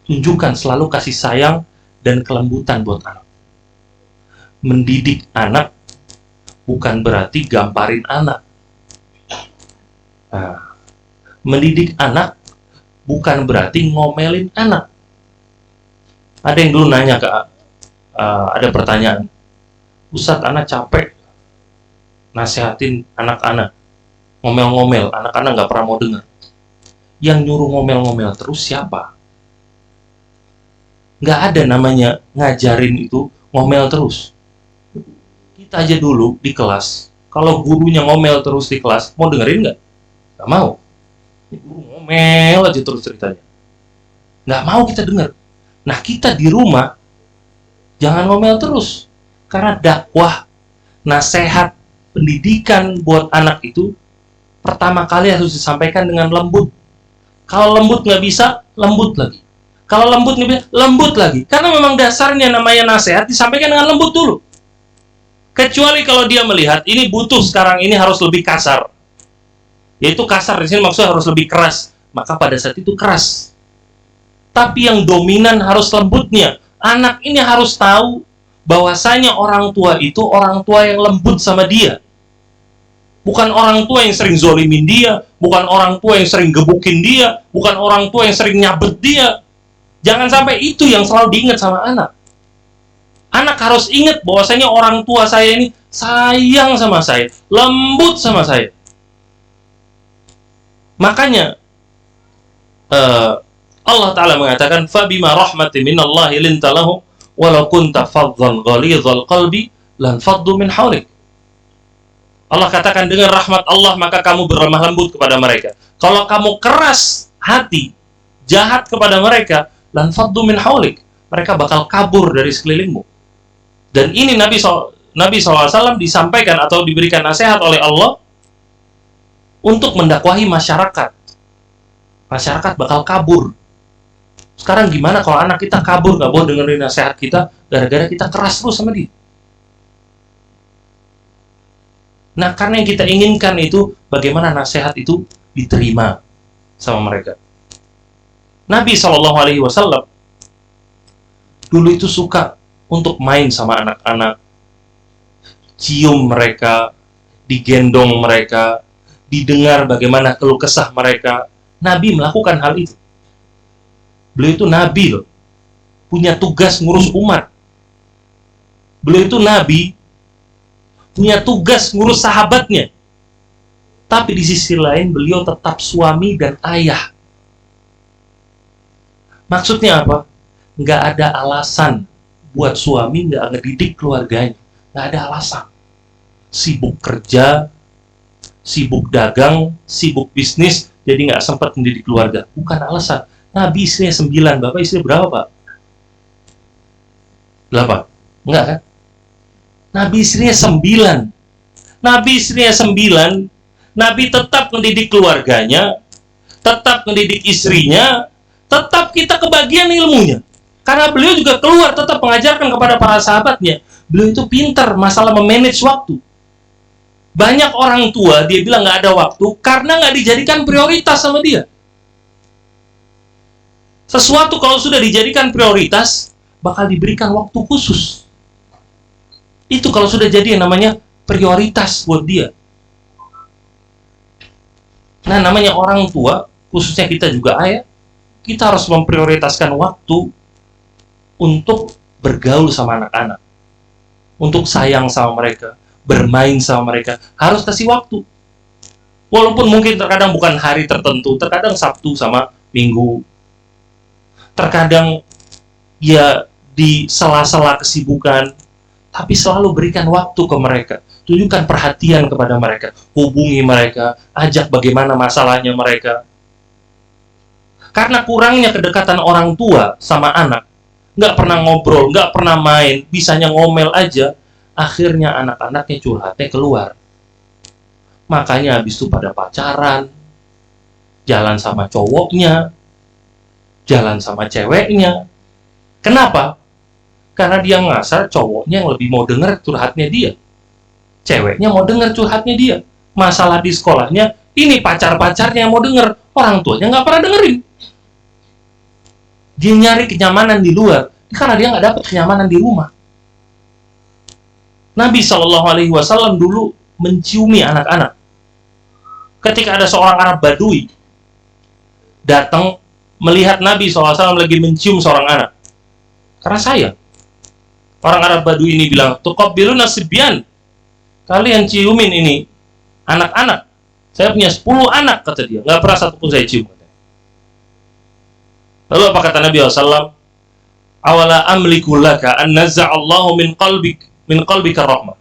Tunjukkan selalu kasih sayang dan kelembutan buat anak. Mendidik anak bukan berarti gamparin anak. Nah, mendidik anak bukan berarti ngomelin anak. Ada yang dulu nanya ke ada pertanyaan, Ustadz, anak capek nasihatin anak-anak, ngomel-ngomel, anak-anak nggak pernah mau dengar. Yang nyuruh ngomel-ngomel terus siapa? Nggak ada namanya ngajarin itu ngomel terus. Kita aja dulu di kelas, kalau gurunya ngomel terus di kelas, mau dengerin nggak? Nggak mau. Guru ngomel aja terus ceritanya. Nggak mau kita denger. Nah, kita di rumah jangan ngomel terus. Karena dakwah, nasihat, pendidikan buat anak itu pertama kali harus disampaikan dengan lembut. Kalau lembut nggak bisa, lembut lagi. Kalau lembut nggak bisa, lembut lagi. Karena memang dasarnya namanya nasihat disampaikan dengan lembut dulu. Kecuali kalau dia melihat ini butuh sekarang ini harus lebih kasar. Yaitu kasar di sini maksudnya harus lebih keras. Maka pada saat itu keras. Tapi yang dominan harus lembutnya. Anak ini harus tahu bahwasanya orang tua itu orang tua yang lembut sama dia. Bukan orang tua yang sering zolimin dia, bukan orang tua yang sering gebukin dia, bukan orang tua yang sering nyabet dia. Jangan sampai itu yang selalu diingat sama anak. Anak harus ingat bahwasanya orang tua saya ini sayang sama saya, lembut sama saya. Makanya Allah Ta'ala mengatakan fabima rahmatin minallahi linta lahum walau kunta faddan ghalidhal qalbi lan faddu min hawlik. Allah katakan dengan rahmat Allah maka kamu berlemah lembut kepada mereka. Kalau kamu keras hati, jahat kepada mereka, lan faddu min hawlik, mereka bakal kabur dari sekelilingmu. Dan ini Nabi SAW disampaikan atau diberikan nasihat oleh Allah untuk mendakwahi masyarakat. Masyarakat bakal kabur. Sekarang gimana kalau anak kita kabur, gak boleh dengerin nasihat kita, gara-gara kita keras terus sama dia. Nah, karena yang kita inginkan itu, bagaimana nasihat itu diterima sama mereka. Nabi SAW dulu itu suka untuk main sama anak-anak, cium mereka, digendong mereka, didengar bagaimana keluh kesah mereka. Nabi melakukan hal itu. Beliau itu Nabi loh, punya tugas ngurus umat. Beliau itu Nabi, punya tugas ngurus sahabatnya. Tapi di sisi lain beliau tetap suami dan ayah. Maksudnya apa? Nggak ada alasan buat suami nggak ngedidik keluarganya. Nggak ada alasan. Sibuk kerja, sibuk dagang, sibuk bisnis, jadi nggak sempat mendidik keluarga. Bukan alasan. Nabi istrinya 9, Bapak istri berapa, Pak? 8? Enggak kan? Nabi istrinya 9. Nabi istrinya 9, Nabi tetap mendidik keluarganya, tetap mendidik istrinya, tetap kita kebagian ilmunya. Karena beliau juga keluar tetap mengajarkan kepada para sahabatnya. Beliau itu pintar masalah memanage waktu. Banyak orang tua dia bilang nggak ada waktu karena nggak dijadikan prioritas sama dia. Sesuatu kalau sudah dijadikan prioritas, bakal diberikan waktu khusus. Itu kalau sudah jadi yang namanya prioritas buat dia. Nah, namanya orang tua, khususnya kita juga ayah, kita harus memprioritaskan waktu untuk bergaul sama anak-anak. Untuk sayang sama mereka, bermain sama mereka, harus kasih waktu. Walaupun mungkin terkadang bukan hari tertentu, terkadang Sabtu sama Minggu, terkadang ya di sela-sela kesibukan, tapi selalu berikan waktu ke mereka, tunjukkan perhatian kepada mereka, hubungi mereka, ajak bagaimana masalahnya mereka. Karena kurangnya kedekatan orang tua sama anak, nggak pernah ngobrol, nggak pernah main, bisanya ngomel aja, akhirnya anak-anaknya curhatnya keluar. Makanya habis itu pada pacaran, jalan sama cowoknya, jalan sama ceweknya. Kenapa? Karena dia ngasar cowoknya yang lebih mau denger curhatnya dia. Ceweknya mau denger curhatnya dia. Masalah di sekolahnya, ini pacar-pacarnya yang mau denger. Orang tuanya nggak pernah dengerin. Dia nyari kenyamanan di luar, karena dia nggak dapat kenyamanan di rumah. Nabi SAW dulu menciumi anak-anak. Ketika ada seorang Arab Badui datang melihat Nabi SAW lagi mencium seorang anak. Karena sayang. Orang Arab Badui ini bilang, tuqabbiluna sibyan. Kalian ciumin ini anak-anak. Saya punya 10 anak, kata dia. Nggak pernah satupun saya cium. Lalu apa kata Nabi SAW? Awala amliku laka an naza'allahu min qalbika rahmah.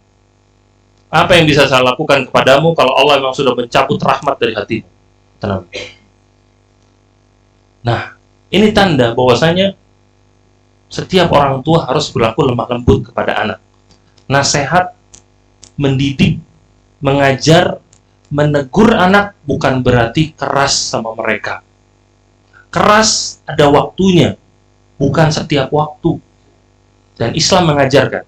Apa yang bisa saya lakukan kepadamu kalau Allah memang sudah mencabut rahmat dari hatimu? Tenang. Nah, ini tanda bahwasanya Setiap orang tua harus berlaku lemah lembut kepada anak. Nasihat, mendidik, mengajar, menegur anak bukan berarti keras sama mereka. Keras ada waktunya, bukan setiap waktu. Dan Islam mengajarkan.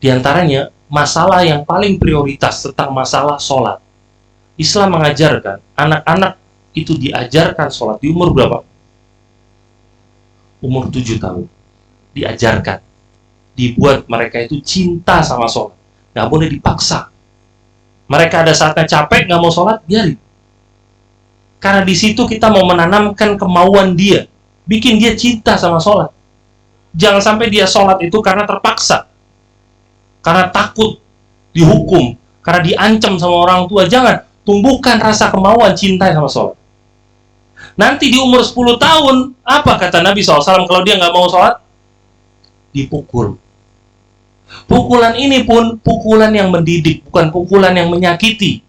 Di antaranya, masalah yang paling prioritas tentang masalah sholat. Islam mengajarkan, anak-anak itu diajarkan sholat di umur berapa? Umur 7 tahun. Diajarkan. Dibuat mereka itu cinta sama sholat. Nggak boleh dipaksa. Mereka ada saatnya capek, nggak mau sholat, biarin. Karena di situ kita mau menanamkan kemauan dia. Bikin dia cinta sama sholat. Jangan sampai dia sholat itu karena terpaksa. Karena takut dihukum. Karena diancam sama orang tua. Jangan. Tumbuhkan rasa kemauan cinta sama sholat. Nanti di umur 10 tahun, apa kata Nabi SAW kalau dia nggak mau sholat? Dipukul. Pukulan ini pun pukulan yang mendidik, bukan pukulan yang menyakiti.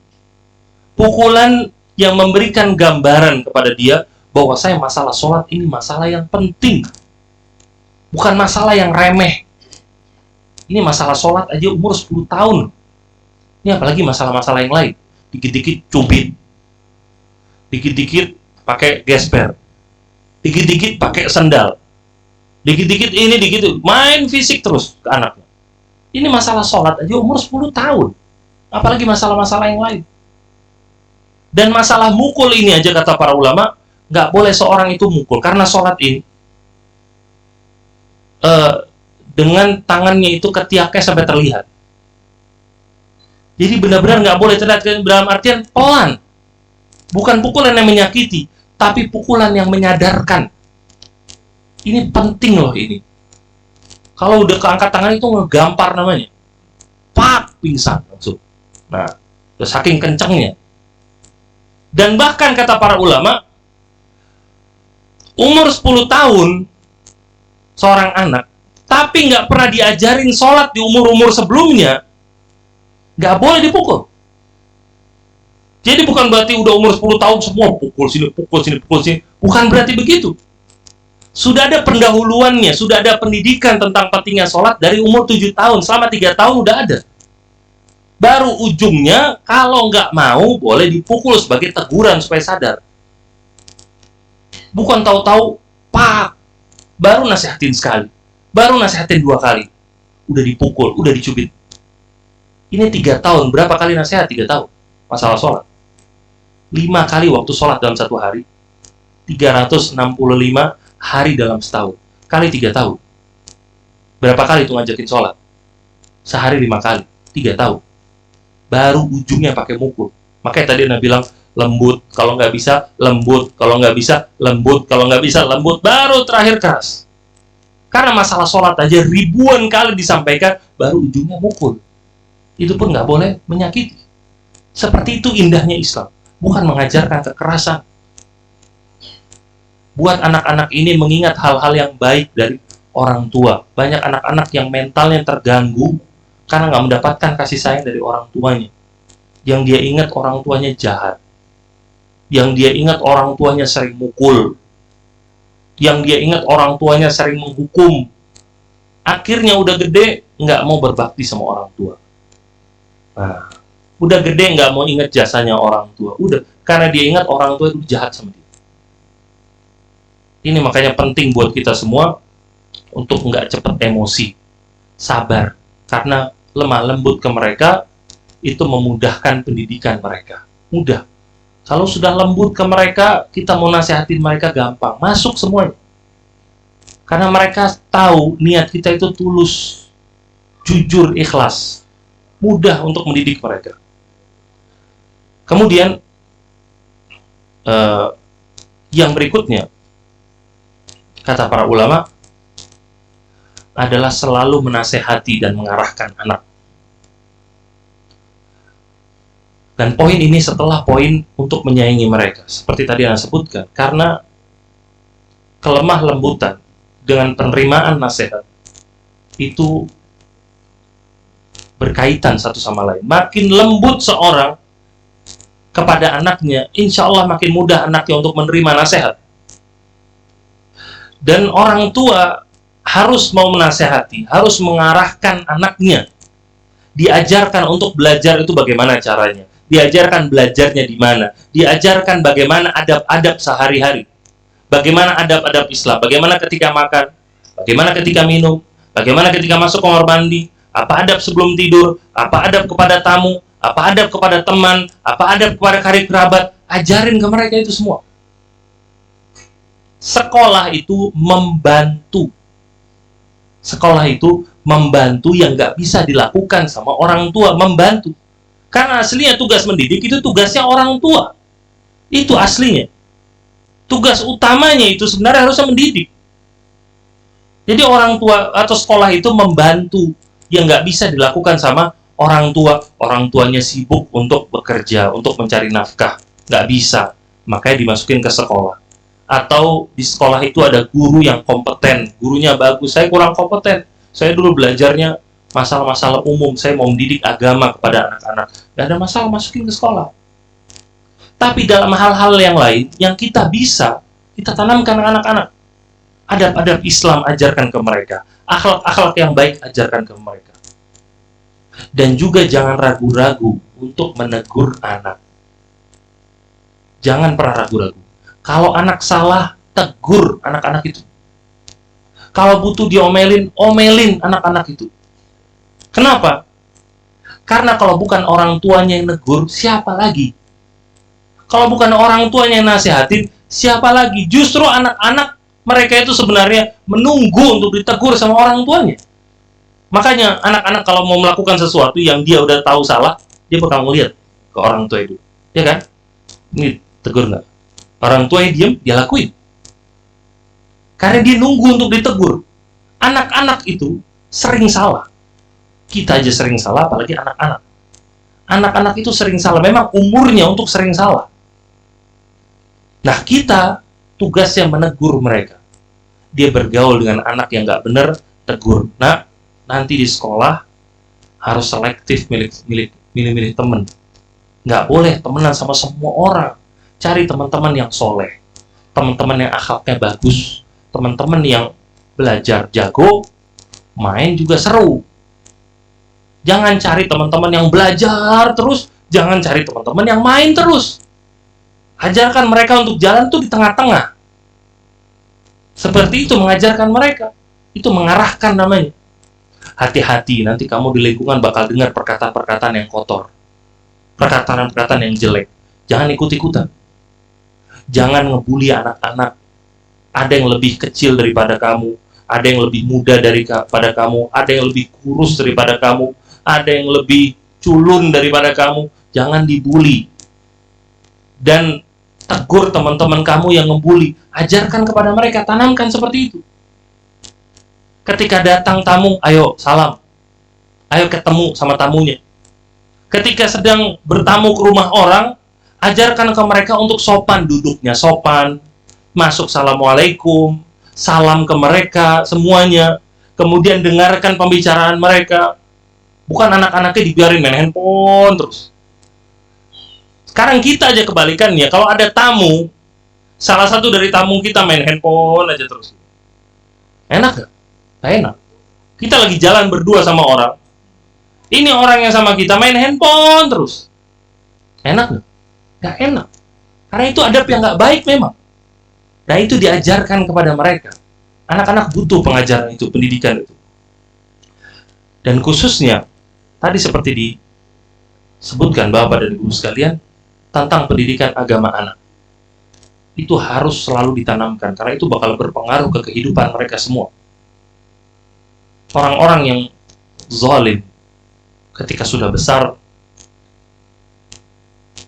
Pukulan yang memberikan gambaran kepada dia bahwa saya masalah sholat ini masalah yang penting. Bukan masalah yang remeh. Ini masalah sholat aja umur 10 tahun. Ini apalagi masalah-masalah yang lain. Dikit-dikit cubit. Dikit-dikit pakai gesper, dikit-dikit pakai sendal, dikit-dikit ini, dikit main fisik terus ke anaknya. Ini masalah sholat aja umur 10 tahun, apalagi masalah-masalah yang lain. Dan masalah mukul ini aja kata para ulama, nggak boleh seorang itu mukul, karena sholat ini dengan tangannya itu ketiaknya sampai terlihat. Jadi benar-benar nggak boleh terlihat, dalam artian pelan. Bukan pukulan yang menyakiti, tapi pukulan yang menyadarkan. Ini penting loh ini. Kalau udah keangkat tangan itu ngegampar namanya. Pak, pingsan langsung. Nah, saking kencengnya. Dan bahkan kata para ulama, umur 10 tahun seorang anak, tapi nggak pernah diajarin sholat di umur-umur sebelumnya, nggak boleh dipukul. Jadi bukan berarti udah umur 10 tahun semua pukul sini, pukul sini, pukul sini. Bukan berarti begitu. Sudah ada pendahuluannya, sudah ada pendidikan tentang pentingnya sholat dari umur 7 tahun. Selama 3 tahun udah ada. Baru ujungnya, kalau nggak mau, boleh dipukul sebagai teguran supaya sadar. Bukan tahu-tahu, pak, baru nasihatin sekali. Baru nasihatin 2 kali. Udah dipukul, udah dicubit. Ini 3 tahun, berapa kali nasihat? 3 tahun. Masalah sholat. 5 kali waktu sholat dalam 1 hari, 365 hari dalam setahun, kali 3 tahun. Berapa kali itu ngajakin sholat? Sehari 5 kali, 3 tahun. Baru ujungnya pakai mukul. Makanya tadi Nabi bilang, lembut, kalau nggak bisa, lembut, kalau nggak bisa, lembut, kalau nggak bisa, lembut, baru terakhir keras. Karena masalah sholat aja ribuan kali disampaikan, baru ujungnya mukul. Itu pun nggak boleh menyakiti. Seperti itu indahnya Islam. Bukan mengajarkan kekerasan. Buat anak-anak ini mengingat hal-hal yang baik dari orang tua. Banyak anak-anak yang mentalnya terganggu karena nggak mendapatkan kasih sayang dari orang tuanya. Yang dia ingat orang tuanya jahat. Yang dia ingat orang tuanya sering mukul. Yang dia ingat orang tuanya sering menghukum. Akhirnya udah gede nggak mau berbakti sama orang tua. Nah, udah gede nggak mau ingat jasanya orang tua. Udah, karena dia ingat orang tua itu jahat sama dia. Ini makanya penting buat kita semua untuk nggak cepat emosi, sabar. Karena lemah lembut ke mereka itu memudahkan pendidikan mereka. Mudah. Kalau sudah lembut ke mereka, kita mau nasihatin mereka gampang. Masuk semuanya. Karena mereka tahu niat kita itu tulus, jujur, ikhlas. Mudah untuk mendidik mereka. Kemudian yang berikutnya, kata para ulama, adalah selalu menasehati dan mengarahkan anak. Dan poin ini setelah poin untuk menyayangi mereka. Seperti tadi yang saya sebutkan. Karena kelemah lembutan dengan penerimaan nasihat itu berkaitan satu sama lain. Makin lembut seorang kepada anaknya, insya Allah makin mudah anaknya untuk menerima nasihat. Dan orang tua harus mau menasehati, harus mengarahkan anaknya, diajarkan untuk belajar itu bagaimana caranya, diajarkan belajarnya di mana, diajarkan bagaimana adab-adab sehari-hari, bagaimana adab-adab Islam, bagaimana ketika makan, bagaimana ketika minum, bagaimana ketika masuk kamar mandi, apa adab sebelum tidur, apa adab kepada tamu, apa adab kepada teman, apa adab kepada karib kerabat. Ajarin ke mereka itu semua. Sekolah itu membantu. Sekolah itu membantu yang nggak bisa dilakukan sama orang tua, membantu. Karena aslinya tugas mendidik itu tugasnya orang tua. Itu aslinya. Tugas utamanya itu sebenarnya harusnya mendidik. Jadi orang tua atau sekolah itu membantu yang nggak bisa dilakukan sama orang tua. Orang tuanya sibuk untuk bekerja, untuk mencari nafkah. Nggak bisa. Makanya dimasukin ke sekolah. Atau di sekolah itu ada guru yang kompeten. Gurunya bagus. Saya kurang kompeten. Saya dulu belajarnya masalah-masalah umum. Saya mau mendidik agama kepada anak-anak. Nggak ada masalah, masukin ke sekolah. Tapi dalam hal-hal yang lain, yang kita bisa, kita tanamkan ke anak-anak. Adab-adab Islam ajarkan ke mereka. Akhlak-akhlak yang baik ajarkan ke mereka. Dan juga jangan ragu-ragu untuk menegur anak. Jangan pernah ragu-ragu. Kalau anak salah, tegur anak-anak itu. Kalau butuh diomelin, omelin anak-anak itu. Kenapa? Karena kalau bukan orang tuanya yang negur, siapa lagi? Kalau bukan orang tuanya yang nasihatin, siapa lagi? Justru anak-anak mereka itu sebenarnya menunggu untuk ditegur sama orang tuanya. Makanya anak-anak kalau mau melakukan sesuatu yang dia udah tahu salah, dia bakal ngeliat ke orang tua itu. Ya kan? Ini tegur nggak? Orang tuanya diem, dia lakuin. Karena dia nunggu untuk ditegur. Anak-anak itu sering salah. Kita aja sering salah, apalagi anak-anak. Anak-anak itu sering salah. Memang umurnya untuk sering salah. Nah, kita tugasnya menegur mereka. Dia bergaul dengan anak yang nggak benar, tegur. Nah, nanti di sekolah harus selektif milih teman. Nggak boleh temenan sama semua orang. Cari teman-teman yang soleh, teman-teman yang akhlaknya bagus, teman-teman yang belajar jago, main juga seru. Jangan cari teman-teman yang belajar terus, jangan cari teman-teman yang main terus. Ajarkan mereka untuk jalan tuh di tengah-tengah. Seperti itu mengajarkan mereka. Itu mengarahkan namanya. Hati-hati, nanti kamu di lingkungan bakal dengar perkataan-perkataan yang kotor. Perkataan-perkataan yang jelek. Jangan ikut-ikutan. Jangan ngebully anak-anak. Ada yang lebih kecil daripada kamu. Ada yang lebih muda daripada kamu. Ada yang lebih kurus daripada kamu. Ada yang lebih culun daripada kamu. Jangan dibully. Dan tegur teman-teman kamu yang ngebully. Ajarkan kepada mereka, tanamkan seperti itu. Ketika datang tamu, ayo salam. Ayo ketemu sama tamunya. Ketika sedang bertamu ke rumah orang, ajarkan ke mereka untuk sopan, duduknya sopan, masuk assalamualaikum, salam ke mereka semuanya, kemudian dengarkan pembicaraan mereka. Bukan anak-anaknya dibiarin main handphone terus. Sekarang kita aja kebalikannya, kalau ada tamu, salah satu dari tamu kita main handphone aja terus. Enak gak? Gak enak. Kita lagi jalan berdua sama orang, ini orang yang sama kita main handphone terus. Enak gak? Gak enak. Karena itu adab yang gak baik memang. Nah itu diajarkan kepada mereka. Anak-anak butuh pengajaran itu, pendidikan itu. Dan khususnya, tadi seperti disebutkan Bapak dan Ibu sekalian, tentang pendidikan agama anak. Itu harus selalu ditanamkan, karena itu bakal berpengaruh ke kehidupan mereka semua. Orang-orang yang zalim, ketika sudah besar,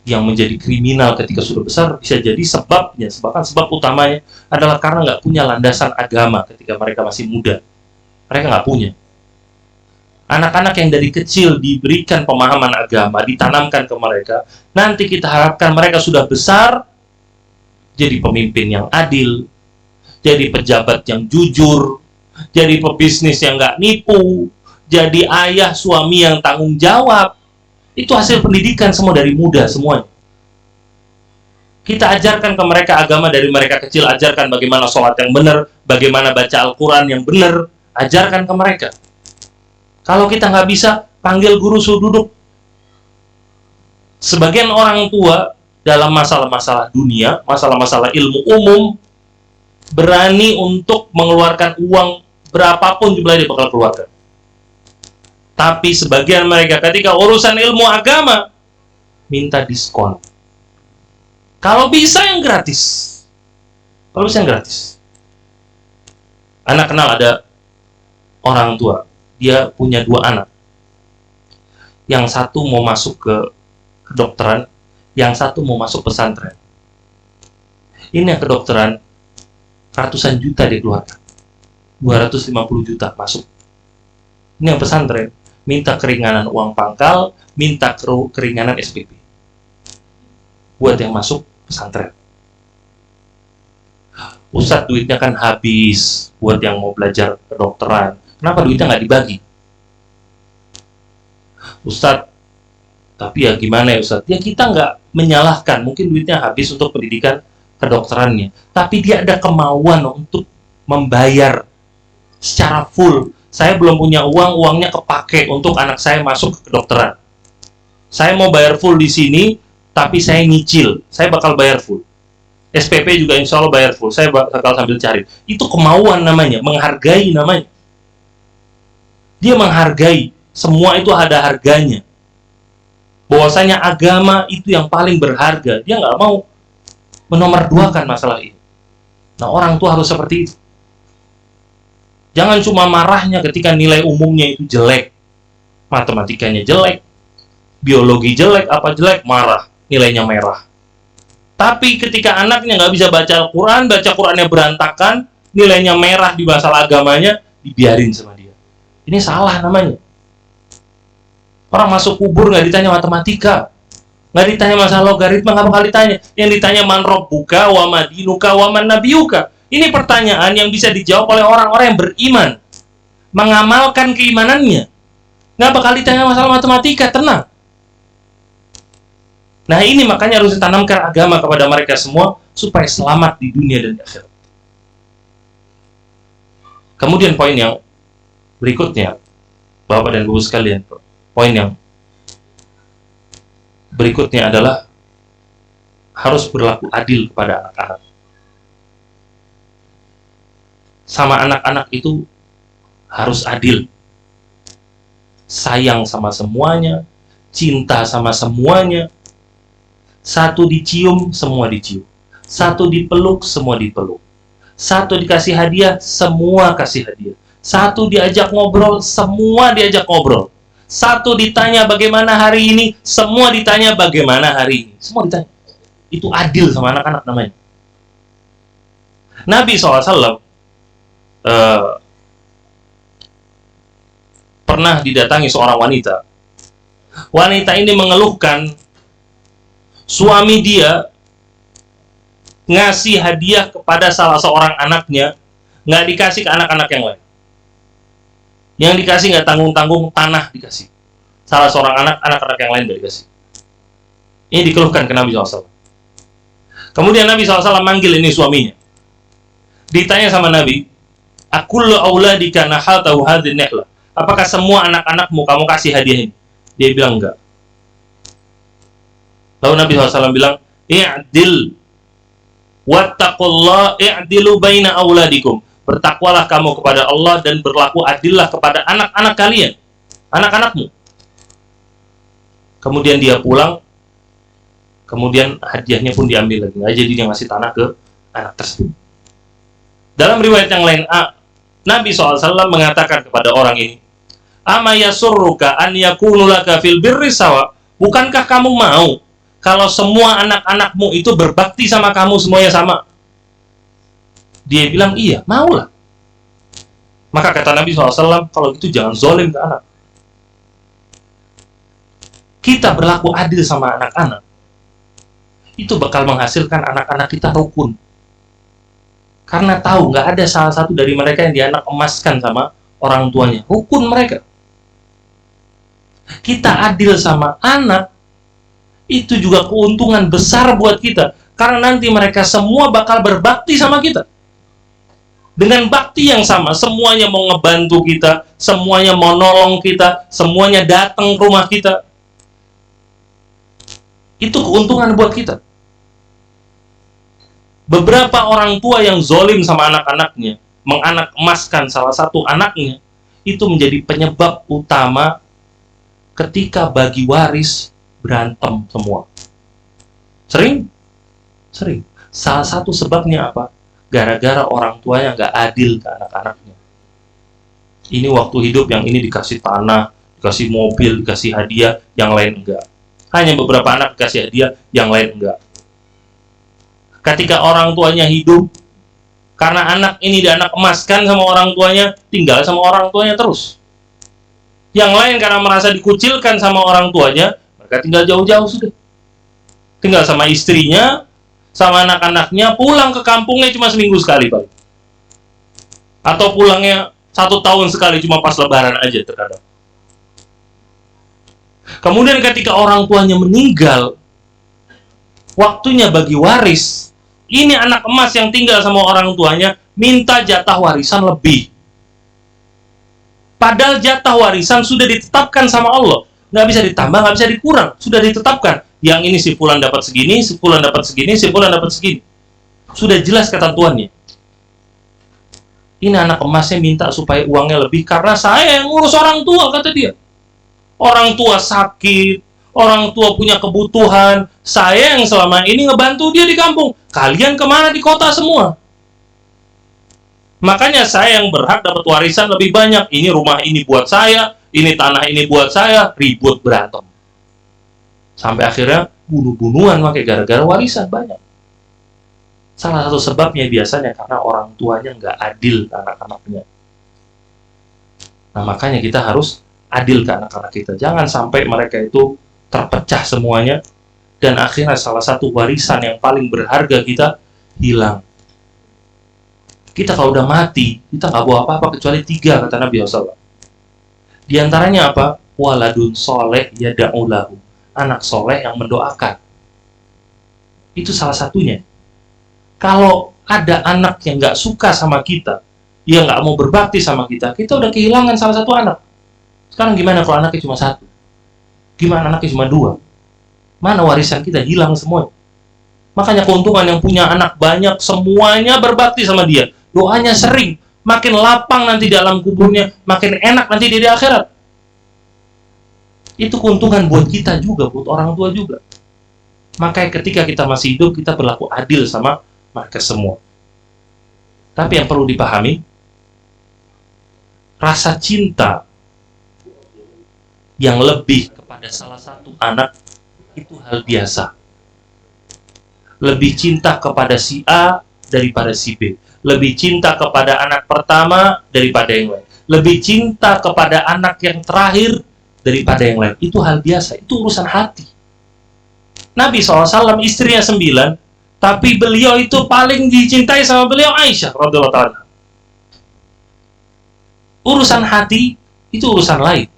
yang menjadi kriminal ketika sudah besar, bisa jadi sebabnya, bahkan sebab utamanya adalah karena nggak punya landasan agama ketika mereka masih muda. Mereka nggak punya. Anak-anak yang dari kecil diberikan pemahaman agama, ditanamkan ke mereka, nanti kita harapkan mereka sudah besar, jadi pemimpin yang adil, jadi pejabat yang jujur, jadi pebisnis yang nggak nipu, jadi ayah, suami yang tanggung jawab. Itu hasil pendidikan semua dari muda semuanya. Kita ajarkan ke mereka agama dari mereka kecil, ajarkan bagaimana sholat yang benar, bagaimana baca Al-Quran yang benar, ajarkan ke mereka. Kalau kita nggak bisa, panggil guru suruh duduk. Sebagian orang tua dalam masalah-masalah dunia, masalah-masalah ilmu umum, berani untuk mengeluarkan uang berapapun jumlahnya dia bakal keluarkan. Tapi sebagian mereka ketika urusan ilmu agama, minta diskon. Kalau bisa yang gratis. Kalau bisa yang gratis. Anak kenal ada orang tua, dia punya 2 anak. Yang satu mau masuk ke kedokteran, yang satu mau masuk pesantren. Ini yang kedokteran, ratusan juta dia keluarkan. 250 juta masuk. Ini yang pesantren, minta keringanan uang pangkal, minta keringanan SPP. Buat yang masuk pesantren. Ustadz, duitnya kan habis buat yang mau belajar kedokteran. Kenapa duitnya nggak dibagi? Ustadz, tapi ya gimana ya Ustadz? Ya kita nggak menyalahkan. Mungkin duitnya habis untuk pendidikan kedokterannya. Tapi dia ada kemauan untuk membayar secara full. Saya belum punya uang, uangnya kepake untuk anak saya masuk ke kedokteran. Saya mau bayar full di sini, tapi saya nyicil, saya bakal bayar full. SPP juga insya Allah bayar full, saya bakal sambil cari. Itu kemauan namanya, menghargai namanya. Dia menghargai, semua itu ada harganya. Bahwasanya agama itu yang paling berharga, dia nggak mau menomorduakan masalah ini. Nah, orang tua harus seperti itu. Jangan cuma marahnya ketika nilai umumnya itu jelek, matematikanya jelek, biologi jelek, apa jelek, marah. Nilainya merah. Tapi ketika anaknya nggak bisa baca Al-Quran, baca Qurannya berantakan, nilainya merah di masalah agamanya, dibiarin sama dia. Ini salah namanya. Orang masuk kubur nggak ditanya matematika, nggak ditanya masalah logaritma, nggak bakal ditanya. Yang ditanya man rabbuka, wa madinuka, wa man nabiyuka. Ini pertanyaan yang bisa dijawab oleh orang-orang yang beriman, mengamalkan keimanannya. Nggak bakal ditanya masalah matematika, tenang. Nah, ini makanya harus ditanamkan agama kepada mereka semua supaya selamat di dunia dan di akhirat. Kemudian poin yang berikutnya, Bapak dan Ibu sekalian, poin yang berikutnya adalah harus berlaku adil kepada anak-anak. Sama anak-anak itu harus adil. Sayang sama semuanya, cinta sama semuanya. Satu dicium, semua dicium. Satu dipeluk, semua dipeluk. Satu dikasih hadiah, semua kasih hadiah. Satu diajak ngobrol, semua diajak ngobrol. Satu ditanya bagaimana hari ini, semua ditanya bagaimana hari ini. Semua ditanya. Itu adil sama anak-anak namanya. Nabi SAW pernah didatangi seorang wanita. Wanita ini mengeluhkan suami dia ngasih hadiah kepada salah seorang anaknya, nggak dikasih ke anak-anak yang lain. Yang dikasih nggak tanggung-tanggung, tanah dikasih. Salah seorang anak-anak yang lain nggak dikasih. Ini dikeluhkan ke Nabi SAW. Kemudian Nabi SAW manggil ini suaminya. Ditanya sama Nabi, "Akullu auladika nahaltahu hadhin nihlah." Apakah semua anak-anakmu kamu kasih hadiah ini? Dia bilang enggak. Lalu Nabi SAW bilang, "I'dil wattaqullah i'dilu baina auladikum." Bertakwalah kamu kepada Allah dan berlaku adillah kepada anak-anak kalian, anak-anakmu. Kemudian dia pulang, kemudian hadiahnya pun diambil lagi. Nggak jadi dia ngasih tanah ke anak tersebut. Dalam riwayat yang lain, Nabi SAW mengatakan kepada orang ini, "Ama yasurruka an yakunu laka fil birri sawa." Bukankah kamu mau kalau semua anak-anakmu itu berbakti sama kamu semuanya sama? Dia bilang, iya, maulah. Maka kata Nabi SAW, kalau gitu jangan zolim ke anak. Kita berlaku adil sama anak-anak, itu bakal menghasilkan anak-anak kita rukun. Karena tahu, nggak ada salah satu dari mereka yang dianak emaskan sama orang tuanya. Rukun mereka. Kita adil sama anak, itu juga keuntungan besar buat kita. Karena nanti mereka semua bakal berbakti sama kita. Dengan bakti yang sama, semuanya mau ngebantu kita, semuanya mau nolong kita, semuanya datang ke rumah kita. Itu keuntungan buat kita. Beberapa orang tua yang zolim sama anak-anaknya, menganak emaskan salah satu anaknya, itu menjadi penyebab utama ketika bagi waris berantem semua. Sering. Salah satu sebabnya apa? Gara-gara orang tuanya nggak adil ke anak-anaknya. Ini waktu hidup yang ini dikasih tanah, dikasih mobil, dikasih hadiah, yang lain enggak. Hanya beberapa anak dikasih hadiah, yang lain enggak. Ketika orang tuanya hidup, karena anak ini anak emaskan sama orang tuanya, tinggal sama orang tuanya terus. Yang lain karena merasa dikucilkan sama orang tuanya, mereka tinggal jauh-jauh sudah. Tinggal sama istrinya, sama anak-anaknya, pulang ke kampungnya cuma seminggu sekali paling. Atau pulangnya 1 tahun sekali, cuma pas lebaran aja terkadang. Kemudian ketika orang tuanya meninggal, waktunya bagi waris, ini anak emas yang tinggal sama orang tuanya, minta jatah warisan lebih. Padahal jatah warisan sudah ditetapkan sama Allah. Nggak bisa ditambah, nggak bisa dikurang. Sudah ditetapkan. Yang ini si fulan dapat segini, si fulan dapat segini, si fulan dapat segini. Sudah jelas ketentuannya. Ini anak emasnya minta supaya uangnya lebih karena saya yang ngurus orang tua, kata dia. Orang tua sakit, orang tua punya kebutuhan, saya yang selama ini ngebantu dia di kampung. Kalian kemana di kota semua? Makanya saya yang berhak dapat warisan lebih banyak. Ini rumah ini buat saya, ini tanah ini buat saya, ribut berantem. Sampai akhirnya bunuh-bunuhan pakai gara-gara warisan banyak. Salah satu sebabnya biasanya karena orang tuanya nggak adil ke anak-anaknya. Nah makanya kita harus adil ke anak-anak kita. Jangan sampai mereka itu terpecah semuanya dan akhirnya salah satu warisan yang paling berharga kita hilang. Kita kalau udah mati, kita nggak bawa apa-apa kecuali 3 kata Nabi SAW. Di antaranya apa? Waladun soleh yada'u lahu. Anak soleh yang mendoakan. Itu salah satunya. Kalau ada anak yang nggak suka sama kita, dia nggak mau berbakti sama kita, kita udah kehilangan salah satu anak. Sekarang gimana kalau anaknya cuma 1? Gimana anaknya cuma 2? Mana warisan kita hilang semuanya? Makanya keuntungan yang punya anak banyak, semuanya berbakti sama dia. Doanya sering. Makin lapang nanti dalam kuburnya, makin enak nanti di akhirat. Itu keuntungan buat kita juga, buat orang tua juga. Makanya ketika kita masih hidup, kita berlaku adil sama mereka semua. Tapi yang perlu dipahami, rasa cinta yang lebih kepada salah satu anak itu hal biasa. Lebih cinta kepada si A daripada si B. Lebih cinta kepada anak pertama daripada yang lain. Lebih cinta kepada anak yang terakhir daripada yang lain. Itu hal biasa, itu urusan hati. Nabi SAW istrinya 9, tapi beliau itu paling dicintai sama beliau Aisyah radhiyallahu ta'ala. Urusan hati itu urusan lain,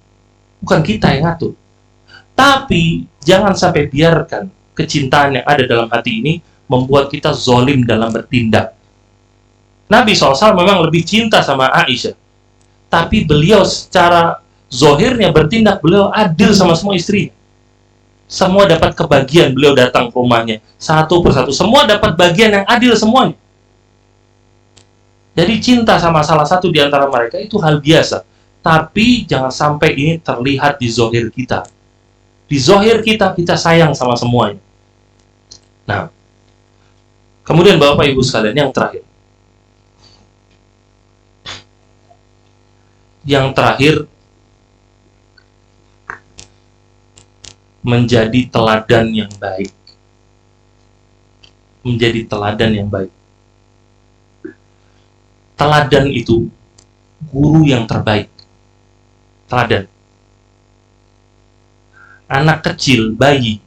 bukan kita yang ngatur. Tapi jangan sampai biarkan kecintaan yang ada dalam hati ini membuat kita zolim dalam bertindak. Nabi SAW memang lebih cinta sama Aisyah, tapi beliau secara zohirnya bertindak, beliau adil sama semua istri. Semua dapat kebagian, beliau datang ke rumahnya satu persatu, semua dapat bagian yang adil semuanya. Jadi cinta sama salah satu di antara mereka itu hal biasa, tapi jangan sampai ini terlihat di zohir kita. Di zohir kita, kita sayang sama semuanya. Nah, kemudian Bapak Ibu sekalian, yang terakhir. Yang terakhir, menjadi teladan yang baik. Menjadi teladan yang baik. Teladan itu guru yang terbaik. Teladan. Anak kecil, bayi,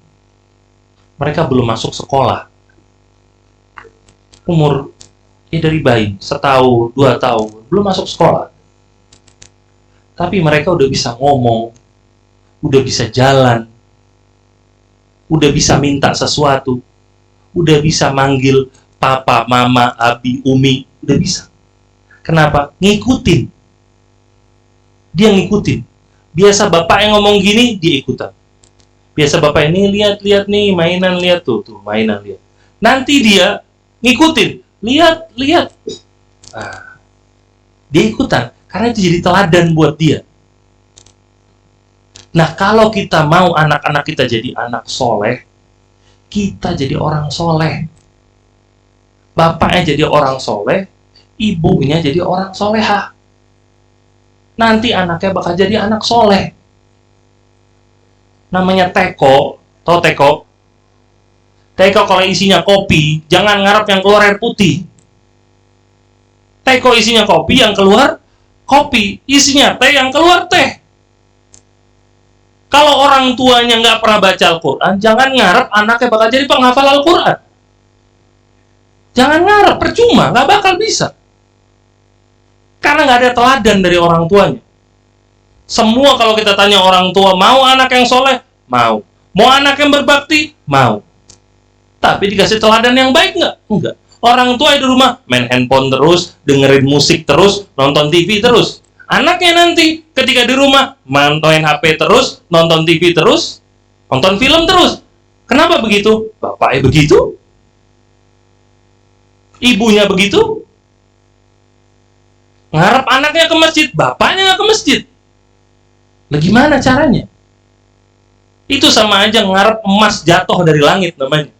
mereka belum masuk sekolah. Umur dari bayi, 1 tahun, 2 tahun, belum masuk sekolah. Tapi mereka udah bisa ngomong, udah bisa jalan, udah bisa minta sesuatu, udah bisa manggil papa, mama, abi, umi, udah bisa. Kenapa? Ngikutin. Dia ngikutin. Biasa bapak yang ngomong gini, dia ikutan. Biasa bapak ini lihat-lihat nih mainan, lihat tuh mainan lihat. Nanti dia ngikutin, lihat. Nah, dia ikutan karena itu jadi teladan buat dia. Nah, kalau kita mau anak-anak kita jadi anak soleh, kita jadi orang soleh. Bapaknya jadi orang soleh, ibunya jadi orang soleha. Nanti anaknya bakal jadi anak soleh. Namanya teko, tau teko? Teko kalau isinya kopi, jangan ngarep yang keluar air putih. Teko isinya kopi, yang keluar kopi. Isinya teh, yang keluar teh. Kalau orang tuanya nggak pernah baca Al-Quran, jangan ngarep anaknya bakal jadi penghafal Al-Quran. Jangan ngarep, percuma, nggak bakal bisa. Karena nggak ada teladan dari orang tuanya. Semua kalau kita tanya orang tua, mau anak yang soleh? Mau. Mau anak yang berbakti? Mau. Tapi dikasih teladan yang baik nggak? Enggak. Orang tua di rumah main handphone terus, dengerin musik terus, nonton TV terus. Anaknya nanti ketika di rumah main HP terus, nonton TV terus, nonton film terus. Kenapa begitu? Bapaknya begitu, ibunya begitu. Ngarep anaknya ke masjid, bapaknya nggak ke masjid. Lah gimana caranya? Itu sama aja ngarep emas jatuh dari langit namanya.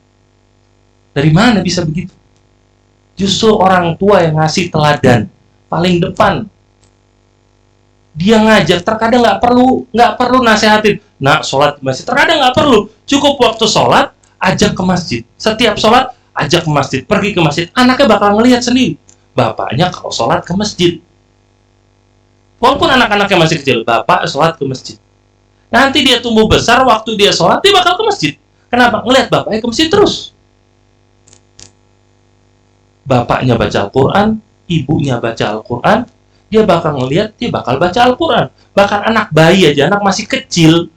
Dari mana bisa begitu? Justru orang tua yang ngasih teladan paling depan. Dia ngajak, terkadang nggak perlu nasehatin. Nak, sholat di masjid, terkadang nggak perlu. Cukup waktu sholat, ajak ke masjid. Setiap sholat, ajak ke masjid, pergi ke masjid. Anaknya bakal ngelihat sendiri. Bapaknya kalau sholat ke masjid. Walaupun anak-anaknya masih kecil, bapak sholat ke masjid. Nanti dia tumbuh besar, waktu dia sholat, dia bakal ke masjid. Kenapa? Ngelihat bapaknya ke masjid terus. Bapaknya baca Al-Quran, ibunya baca Al-Quran, dia bakal ngelihat, dia bakal baca Al-Quran. Bahkan anak bayi aja, anak masih kecil,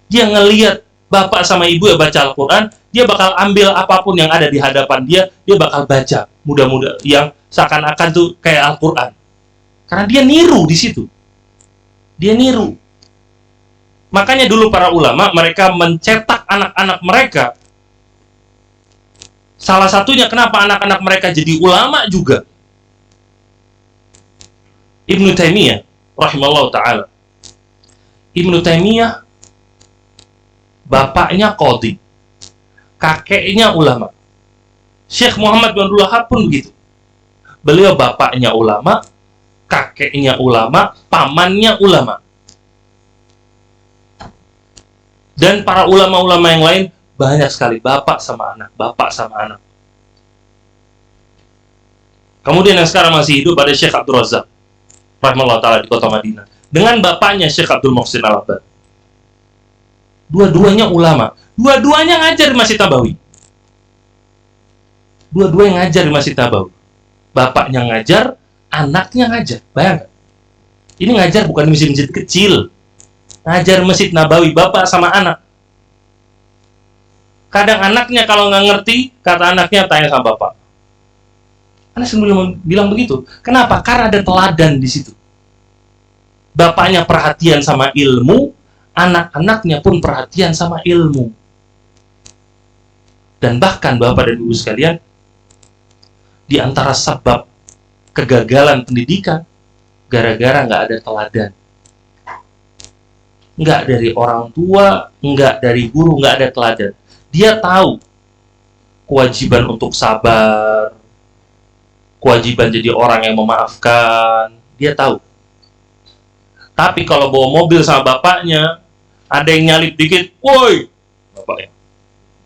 dia ngelihat bapak sama ibu yang baca Al-Quran, dia bakal ambil apapun yang ada di hadapan dia bakal baca. Mudah-mudahan yang seakan-akan tuh kayak Al-Quran. Karena dia niru di situ. Dia niru. Makanya dulu para ulama, mereka mencetak anak-anak mereka. Salah satunya kenapa anak-anak mereka jadi ulama juga. Ibnu Taimiyah rahimahullah ta'ala. Ibnu Taimiyah bapaknya qadhi, kakeknya ulama. Syekh Muhammad bin Abdul Wahab pun begitu. Beliau bapaknya ulama, kakeknya ulama, pamannya ulama. Dan para ulama-ulama yang lain banyak sekali, bapak sama anak, bapak sama anak. Kemudian yang sekarang masih hidup ada Syekh Abdul Razak rahimahullah ta'ala di kota Madinah dengan bapaknya Syekh Abdul Muhsin Al-Abbad. Dua-duanya ulama, dua-duanya ngajar di Masjid Nabawi. Dua-duanya ngajar di Masjid Nabawi. Bapaknya ngajar, anaknya ngajar. Bayangkan. Ini ngajar bukan di masjid-masjid kecil. Ngajar Masjid Nabawi, bapak sama anak. Kadang anaknya kalau nggak ngerti, kata anaknya tanya sama bapak. Anak sebelum bilang begitu. Kenapa? Karena ada teladan di situ. Bapaknya perhatian sama ilmu, anak-anaknya pun perhatian sama ilmu. Dan bahkan Bapak dan Ibu sekalian, di antara sebab kegagalan pendidikan, gara-gara nggak ada teladan. Nggak dari orang tua, nggak dari guru, nggak ada teladan. Dia tahu kewajiban untuk sabar, kewajiban jadi orang yang memaafkan, dia tahu. Tapi kalau bawa mobil sama bapaknya, ada yang nyalip dikit, woi, bapaknya,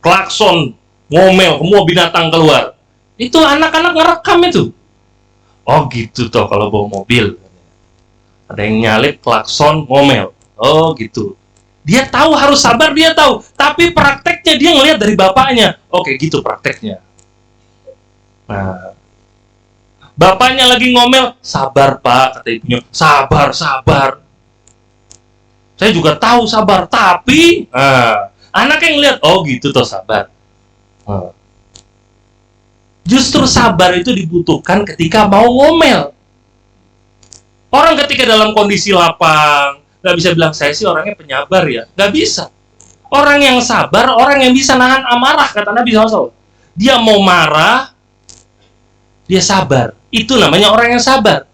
klakson, ngomel, semua binatang keluar. Itu anak-anak ngerekam itu. Oh gitu toh kalau bawa mobil. Ada yang nyalip, klakson, ngomel. Oh gitu. Dia tahu harus sabar, dia tahu. Tapi prakteknya dia ngelihat dari bapaknya. Oke gitu prakteknya. Nah, bapaknya lagi ngomel, sabar pak, kata ibunya, sabar. Saya juga tahu sabar, tapi anak yang lihat, oh gitu toh sabar. Justru sabar itu dibutuhkan ketika mau ngomel. Orang ketika dalam kondisi lapang, nggak bisa bilang saya sih orangnya penyabar ya. Nggak bisa. Orang yang sabar, orang yang bisa nahan amarah, kata Nabi SAW. Dia mau marah, dia sabar. Itu namanya orang yang sabar.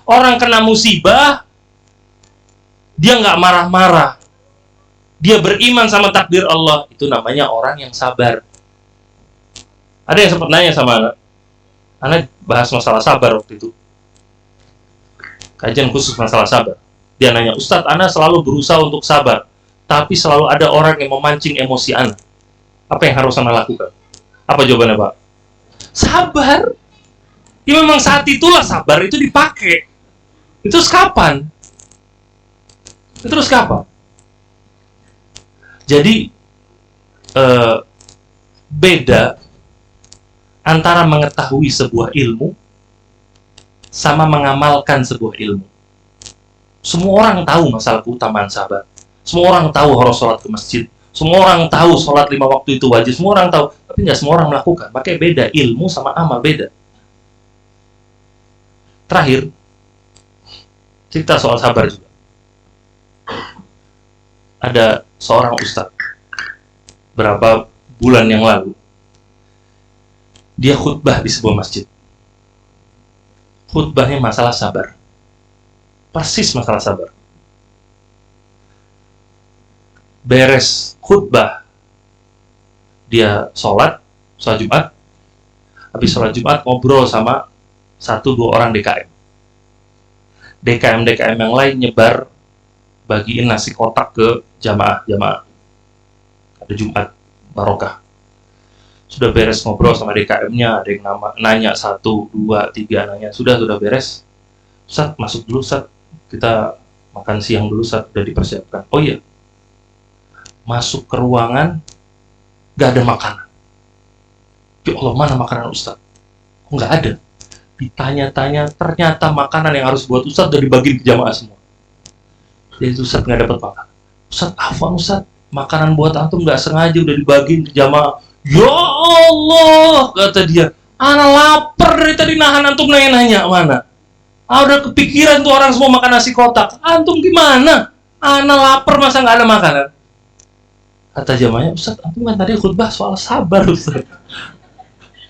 Orang kena musibah, dia nggak marah-marah. Dia beriman sama takdir Allah. Itu namanya orang yang sabar. Ada yang sempat nanya sama anak. Anak bahas masalah sabar waktu itu. Kajian khusus masalah sabar. Dia nanya, Ustadz, anak selalu berusaha untuk sabar. Tapi selalu ada orang yang memancing emosi anak. Apa yang harus anak lakukan? Apa jawabannya, Pak? Sabar. Ya memang saat itulah sabar itu dipakai. Itu kapan? Terus kapan? Jadi beda antara mengetahui sebuah ilmu sama mengamalkan sebuah ilmu. Semua orang tahu masalah keutamaan sabar. Semua orang tahu harus sholat ke masjid. Semua orang tahu sholat 5 waktu itu wajib. Semua orang tahu, tapi nggak semua orang melakukan. Makanya beda, ilmu sama amal beda. Terakhir, cerita soal sabar juga. Ada seorang ustadz berapa bulan yang lalu, dia khutbah di sebuah masjid. Khutbahnya masalah sabar, persis masalah sabar. Beres khutbah, dia sholat Jumat. Habis sholat Jumat ngobrol sama 1-2 orang DKM. DKM yang lain nyebar bagiin nasi kotak ke jamaah. Ada Jumat barokah. Sudah beres ngobrol sama DKM-nya, ada yang nanya 1, 2, 3 nanya. Sudah beres. Ustadz, masuk dulu Ustadz. Kita makan siang dulu Ustadz, udah dipersiapkan. Oh iya. Masuk ke ruangan, gak ada makanan. Ya Allah, mana makanan Ustadz? Kok gak ada? Ditanya-tanya, ternyata makanan yang harus buat Ustadz udah dibagi ke jamaah semua. Jadi Ustadz gak dapat makan. Ustadz, afwan Ustadz, makanan buat antum gak sengaja udah dibagiin ke jamaah. Ya Allah, kata dia, ana lapar dari tadi nahan antum nanya-nanya mana. Udah kepikiran tuh orang semua makan nasi kotak. Antum gimana? Ana lapar masa gak ada makanan? Kata jamaahnya, Ustadz, antum kan tadi khutbah soal sabar Ustadz.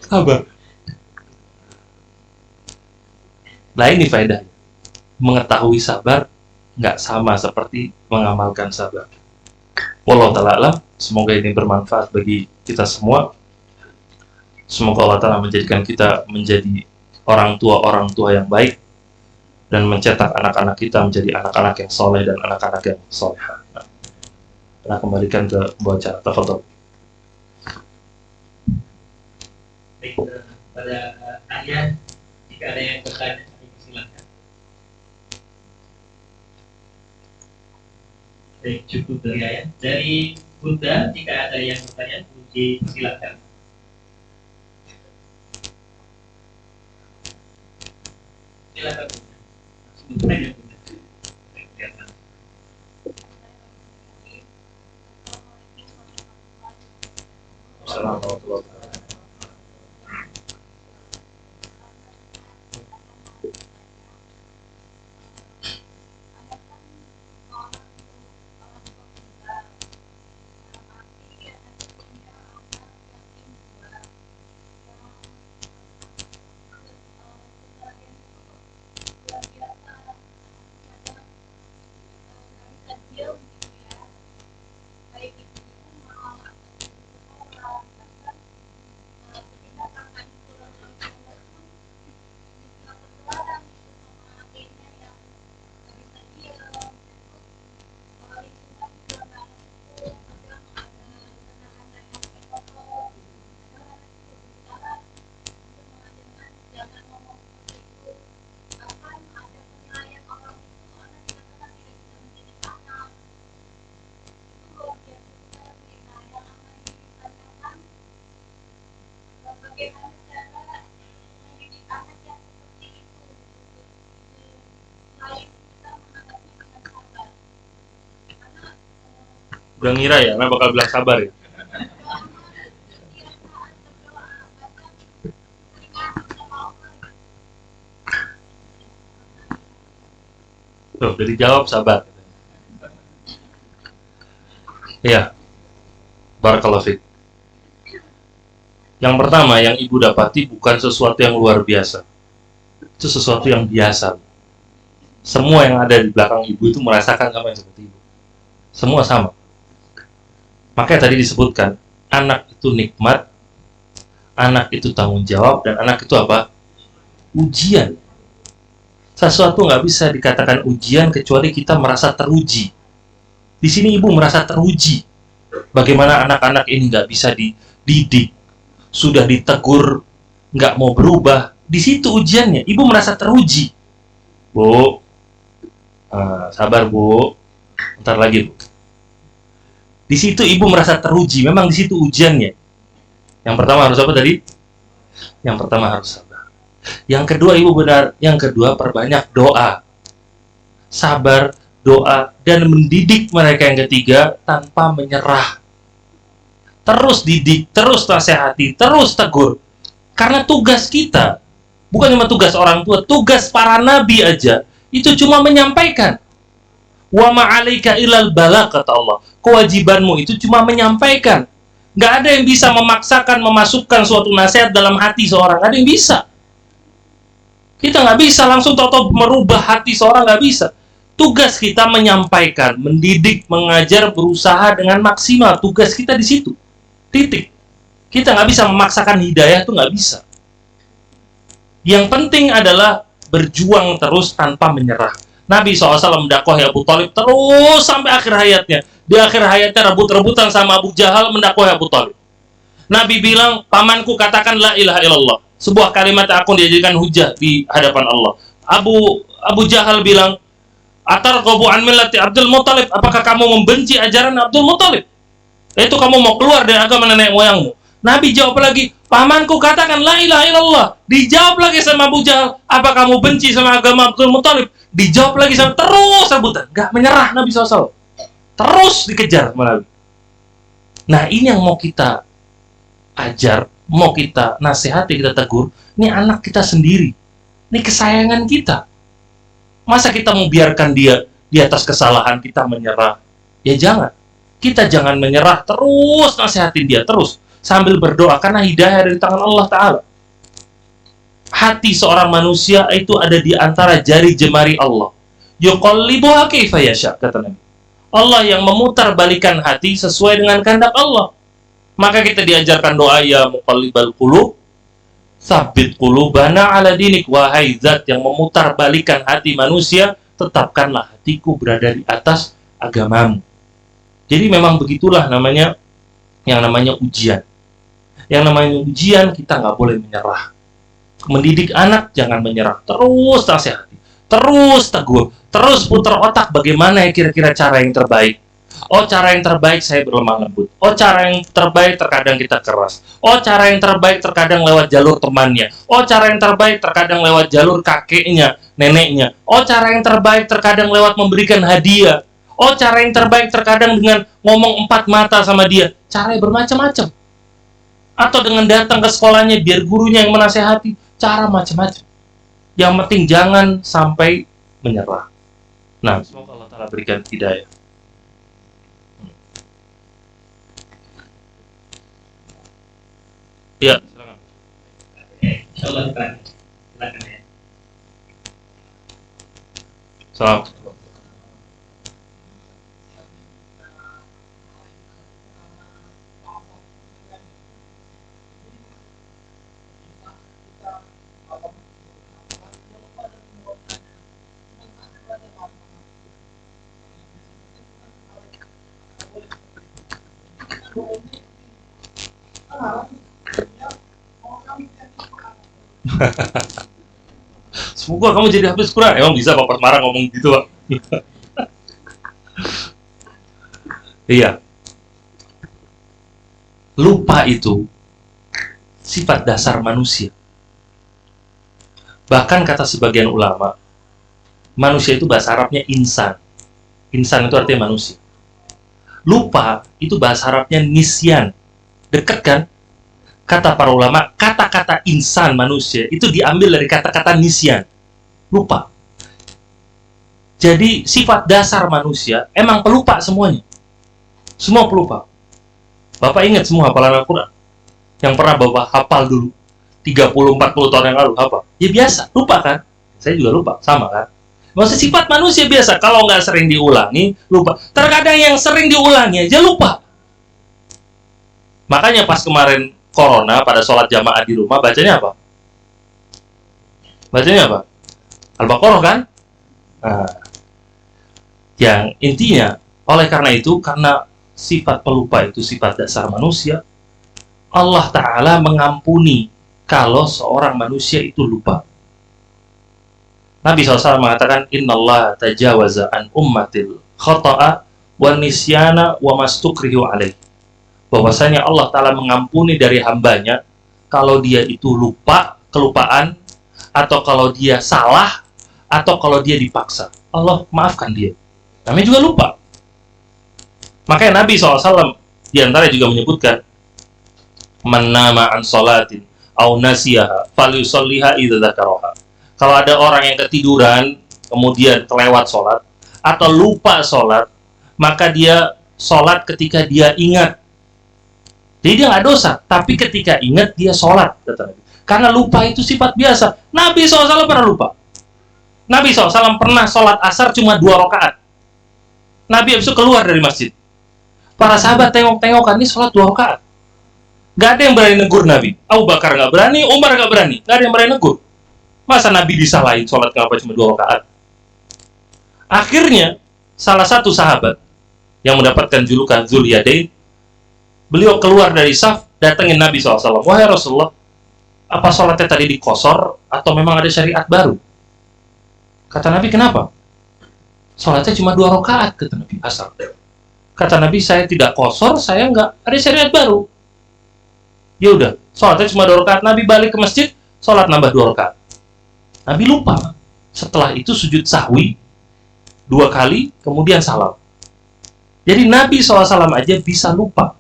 Sabar. Nah ini faedahnya. Mengetahui sabar nggak sama seperti mengamalkan sabar. Wallahu ta'ala alam. Semoga ini bermanfaat bagi kita semua. Semoga Allah Ta'ala menjadikan kita menjadi orang tua yang baik dan mencetak anak-anak kita menjadi anak-anak yang soleh dan anak-anak yang solehah. Nah, kembalikan ke pembaca. Tafadhol. Baik, pada akhirnya jika ada yang bertanya, silakan. Baik, cukup dari ayat. Dari Bunda, jika ada yang bertanya, silakan. Silakan. Bunda. Assalamualaikum. Udah ngira ya, bakal bilang sabar ya. Tuh, udah dijawab, sabar. Iya, barakallahu fiik. Yang pertama yang ibu dapati bukan sesuatu yang luar biasa. Itu sesuatu yang biasa. Semua yang ada di belakang ibu itu merasakan sama yang seperti ibu. Semua sama. Makanya tadi disebutkan, anak itu nikmat, anak itu tanggung jawab, dan anak itu apa? Ujian. Sesuatu nggak bisa dikatakan ujian kecuali kita merasa teruji. Di sini ibu merasa teruji. Bagaimana anak-anak ini nggak bisa dididik, sudah ditegur, nggak mau berubah. Di situ ujiannya. Ibu merasa teruji. Bu, sabar bu, bentar lagi bu. Di situ ibu merasa teruji. Memang di situ ujiannya. Yang pertama harus apa tadi? Yang pertama harus sabar. Yang kedua ibu benar. Yang kedua perbanyak doa. Sabar, doa, dan mendidik mereka. Yang ketiga tanpa menyerah. Terus didik, terus nasihati, terus tegur. Karena tugas kita, bukan cuma tugas orang tua, tugas para nabi aja, itu cuma menyampaikan. Wa ma'alaika ilal balagh, kata Allah. Kewajibanmu itu cuma menyampaikan. Nggak ada yang bisa memaksakan, memasukkan suatu nasihat dalam hati seorang. Nggak ada yang bisa. Kita nggak bisa langsung tahu-tahu merubah hati seorang, nggak bisa. Tugas kita menyampaikan, mendidik, mengajar, berusaha dengan maksimal. Tugas kita di situ. Titik. Kita nggak bisa memaksakan hidayah, itu nggak bisa. Yang penting adalah berjuang terus tanpa menyerah. Nabi SAW mendakwahi Abu Thalib terus sampai akhir hayatnya. Di akhir hayatnya rebut-rebutan sama Abu Jahal mendakwahi Abu Thalib. Nabi bilang, pamanku katakan la ilaha illallah. Sebuah kalimat yang akan dijadikan hujah di hadapan Allah. Abu Jahal bilang, atarghabu an millati Abdul Muthalib, apakah kamu membenci ajaran Abdul Muthalib? Itu kamu mau keluar dari agama nenek moyangmu. Nabi jawab lagi, pamanku katakan la ilaha illallah. Dijawab lagi sama Abu Jahal, apa kamu benci sama agama Abdul Muthalib? Dijawab lagi sama, terus rebutan. Gak menyerah Nabi SAW. Terus dikejar sama Nabi. Nah ini yang mau kita ajar, mau kita nasihati, kita tegur. Ini anak kita sendiri. Ini kesayangan kita. Masa kita mau biarkan dia di atas kesalahan kita menyerah? Ya jangan. Kita jangan menyerah, terus nasihatin dia, terus. Sambil berdoa, karena hidayah dari tangan Allah Ta'ala. Hati seorang manusia itu ada di antara jari jemari Allah. Yuqallibuha kaifa yasha, kata Nabi. Allah yang memutar balikan hati sesuai dengan kehendak Allah. Maka kita diajarkan doa, ya muqallibal qulub, tsabbit qulubana ala dinik. Wahai zat yang memutar balikan hati manusia, tetapkanlah hatiku berada di atas agamamu. Jadi memang begitulah namanya, yang namanya ujian. Yang namanya ujian, kita nggak boleh menyerah. Mendidik anak, jangan menyerah. Terus nasihati, terus tegur, terus putar otak bagaimana ya kira-kira cara yang terbaik. Oh, cara yang terbaik saya berlemah lembut. Oh, cara yang terbaik terkadang kita keras. Oh, cara yang terbaik terkadang lewat jalur temannya. Oh, cara yang terbaik terkadang lewat jalur kakeknya, neneknya. Oh, cara yang terbaik terkadang lewat memberikan hadiah. Oh, cara yang terbaik terkadang dengan ngomong 4 mata sama dia. Caranya bermacam-macam. Atau dengan datang ke sekolahnya biar gurunya yang menasehati. Cara macam-macam. Yang penting jangan sampai menyerah. Nah, semoga Allah Ta'ala berikan hidayah. Ya, silakan. Insyaallah silakan ya. Salam. Semoga kamu jadi hafiz Quran. Emang bisa Pak Marah ngomong gitu, Pak? Iya. Lupa itu sifat dasar manusia. Bahkan kata sebagian ulama, manusia itu bahasa Arabnya insan. Insan itu artinya manusia. Lupa itu bahasa Arabnya nisyan. Dekat kan? Kata para ulama, kata-kata insan manusia itu diambil dari kata-kata nisyan. Lupa. Jadi sifat dasar manusia emang pelupa semuanya. Semua pelupa. Bapak ingat semua hafalan Al-Quran? Yang pernah Bapak hafal dulu 30-40 tahun yang lalu, apa? Ya biasa, lupa kan? Saya juga lupa, sama kan? Maksudnya sifat manusia biasa, kalau nggak sering diulangi, lupa. Terkadang yang sering diulangi aja lupa. Makanya pas kemarin Corona, pada sholat jamaah di rumah, bacanya apa? Bacanya apa? Al-Baqarah kan? Nah, yang intinya, oleh karena itu, karena sifat pelupa itu sifat dasar manusia, Allah Ta'ala mengampuni kalau seorang manusia itu lupa. Nabi SAW mengatakan, Innallaha tajawaza an ummatil khata'a wa nisyana wa mastukrihu alaih. Bahwasanya Allah Ta'ala mengampuni dari hambanya kalau dia itu lupa, kelupaan, atau kalau dia salah, atau kalau dia dipaksa. Allah maafkan dia. Namanya juga lupa. Makanya Nabi SAW diantara juga menyebutkan, Man nama an sholatin au nasiyaha falyusalliha idza dzakaraha. Kalau ada orang yang ketiduran kemudian kelewat sholat atau lupa sholat, maka dia sholat ketika dia ingat. Jadi dia nggak dosa, tapi ketika ingat dia sholat, kata Nabi. Karena lupa itu sifat biasa. Nabi SAW pernah lupa. Nabi SAW pernah sholat asar cuma 2 rakaat. Nabi habis itu keluar dari masjid. Para sahabat tengok-tengokan, ini sholat 2 rakaat. Gak ada yang berani negur Nabi. Abu Bakar gak berani, Umar gak berani. Gak ada yang berani negur. Masa Nabi disalahin sholat kenapa cuma 2 rakaat? Akhirnya, salah satu sahabat yang mendapatkan julukan Dzul Yadain, beliau keluar dari saf, datengin Nabi SAW. Wahai Rasulullah, apa sholatnya tadi dikosor atau memang ada syariat baru? Kata Nabi, kenapa? Sholatnya cuma 2 rakaat, kata Nabi, asal. Kata Nabi, saya tidak kosor, saya nggak ada syariat baru. Ya udah, sholatnya cuma 2 rakaat. Nabi balik ke masjid, sholat nambah 2 rakaat. Nabi lupa. Setelah itu sujud sahwi 2 kali, kemudian salam. Jadi Nabi SAW aja bisa lupa.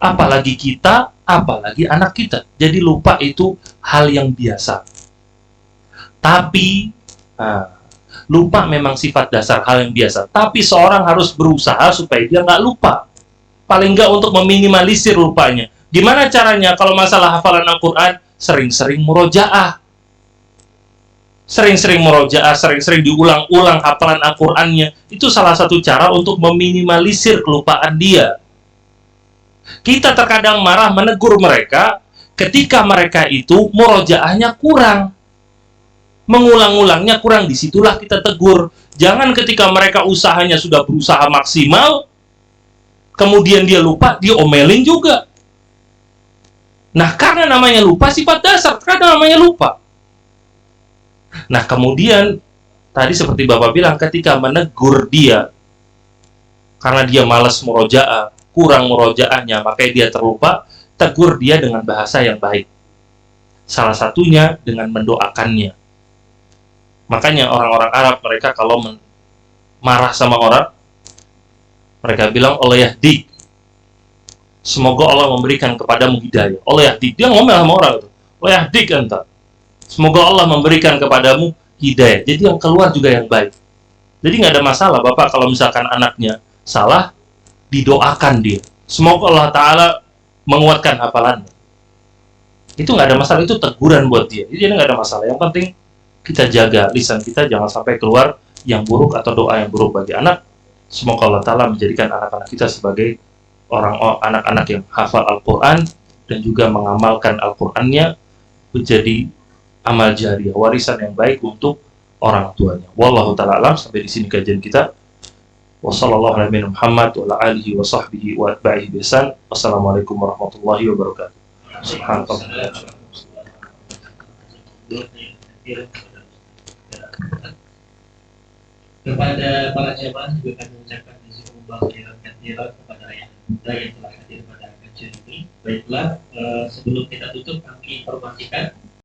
Apalagi kita, apalagi anak kita. Jadi lupa itu hal yang biasa. Tapi, lupa memang sifat dasar hal yang biasa. Tapi seorang harus berusaha supaya dia nggak lupa. Paling nggak untuk meminimalisir lupanya. Gimana caranya? Kalau masalah hafalan Al-Quran, sering-sering murojaah. Sering-sering murojaah, sering-sering diulang-ulang hafalan Al-Qurannya. Itu salah satu cara untuk meminimalisir kelupaan dia. Kita terkadang marah menegur mereka ketika mereka itu murojaahnya kurang. Mengulang-ulangnya kurang, disitulah kita tegur. Jangan ketika mereka usahanya sudah berusaha maksimal, kemudian dia lupa, diomelin juga. Nah, karena namanya lupa, sifat dasar, karena namanya lupa. Nah, kemudian, tadi seperti Bapak bilang, ketika menegur dia, karena dia malas murojaah, kurang murojaahnya, makanya dia terlupa, tegur dia dengan bahasa yang baik. Salah satunya dengan mendoakannya. Makanya orang-orang Arab, mereka kalau marah sama orang, mereka bilang, Allah yahdik. Semoga Allah memberikan kepadamu hidayah. Allah yahdik. Dia ngomel sama orang itu. Allah yahdik anta. Semoga Allah memberikan kepadamu hidayah. Jadi yang keluar juga yang baik. Jadi nggak ada masalah, Bapak, kalau misalkan anaknya salah, didoakan dia. Semoga Allah Ta'ala menguatkan hafalannya. Itu nggak ada masalah, itu teguran buat dia. Jadi nggak ada masalah. Yang penting kita jaga lisan kita, jangan sampai keluar yang buruk atau doa yang buruk bagi anak. Semoga Allah Ta'ala menjadikan anak-anak kita sebagai anak-anak yang hafal Al-Quran dan juga mengamalkan Al-Qurannya menjadi amal jariah, warisan yang baik untuk orang tuanya. Wallahu ta'ala alam. Sampai di sini kajian kita. Wassallallahu ala nabiyina Muhammad wa ala alihi wa sahbihi wa atba'ihi biihsan. Wassalamualaikum warahmatullahi wabarakatuh. Subhanallah. Kepada para jamaah juga kami mengucapkan jazakumullah khairan kepada ayah bunda yang telah hadir pada kajian ini. Baiklah, sebelum kita tutup, kami informasikan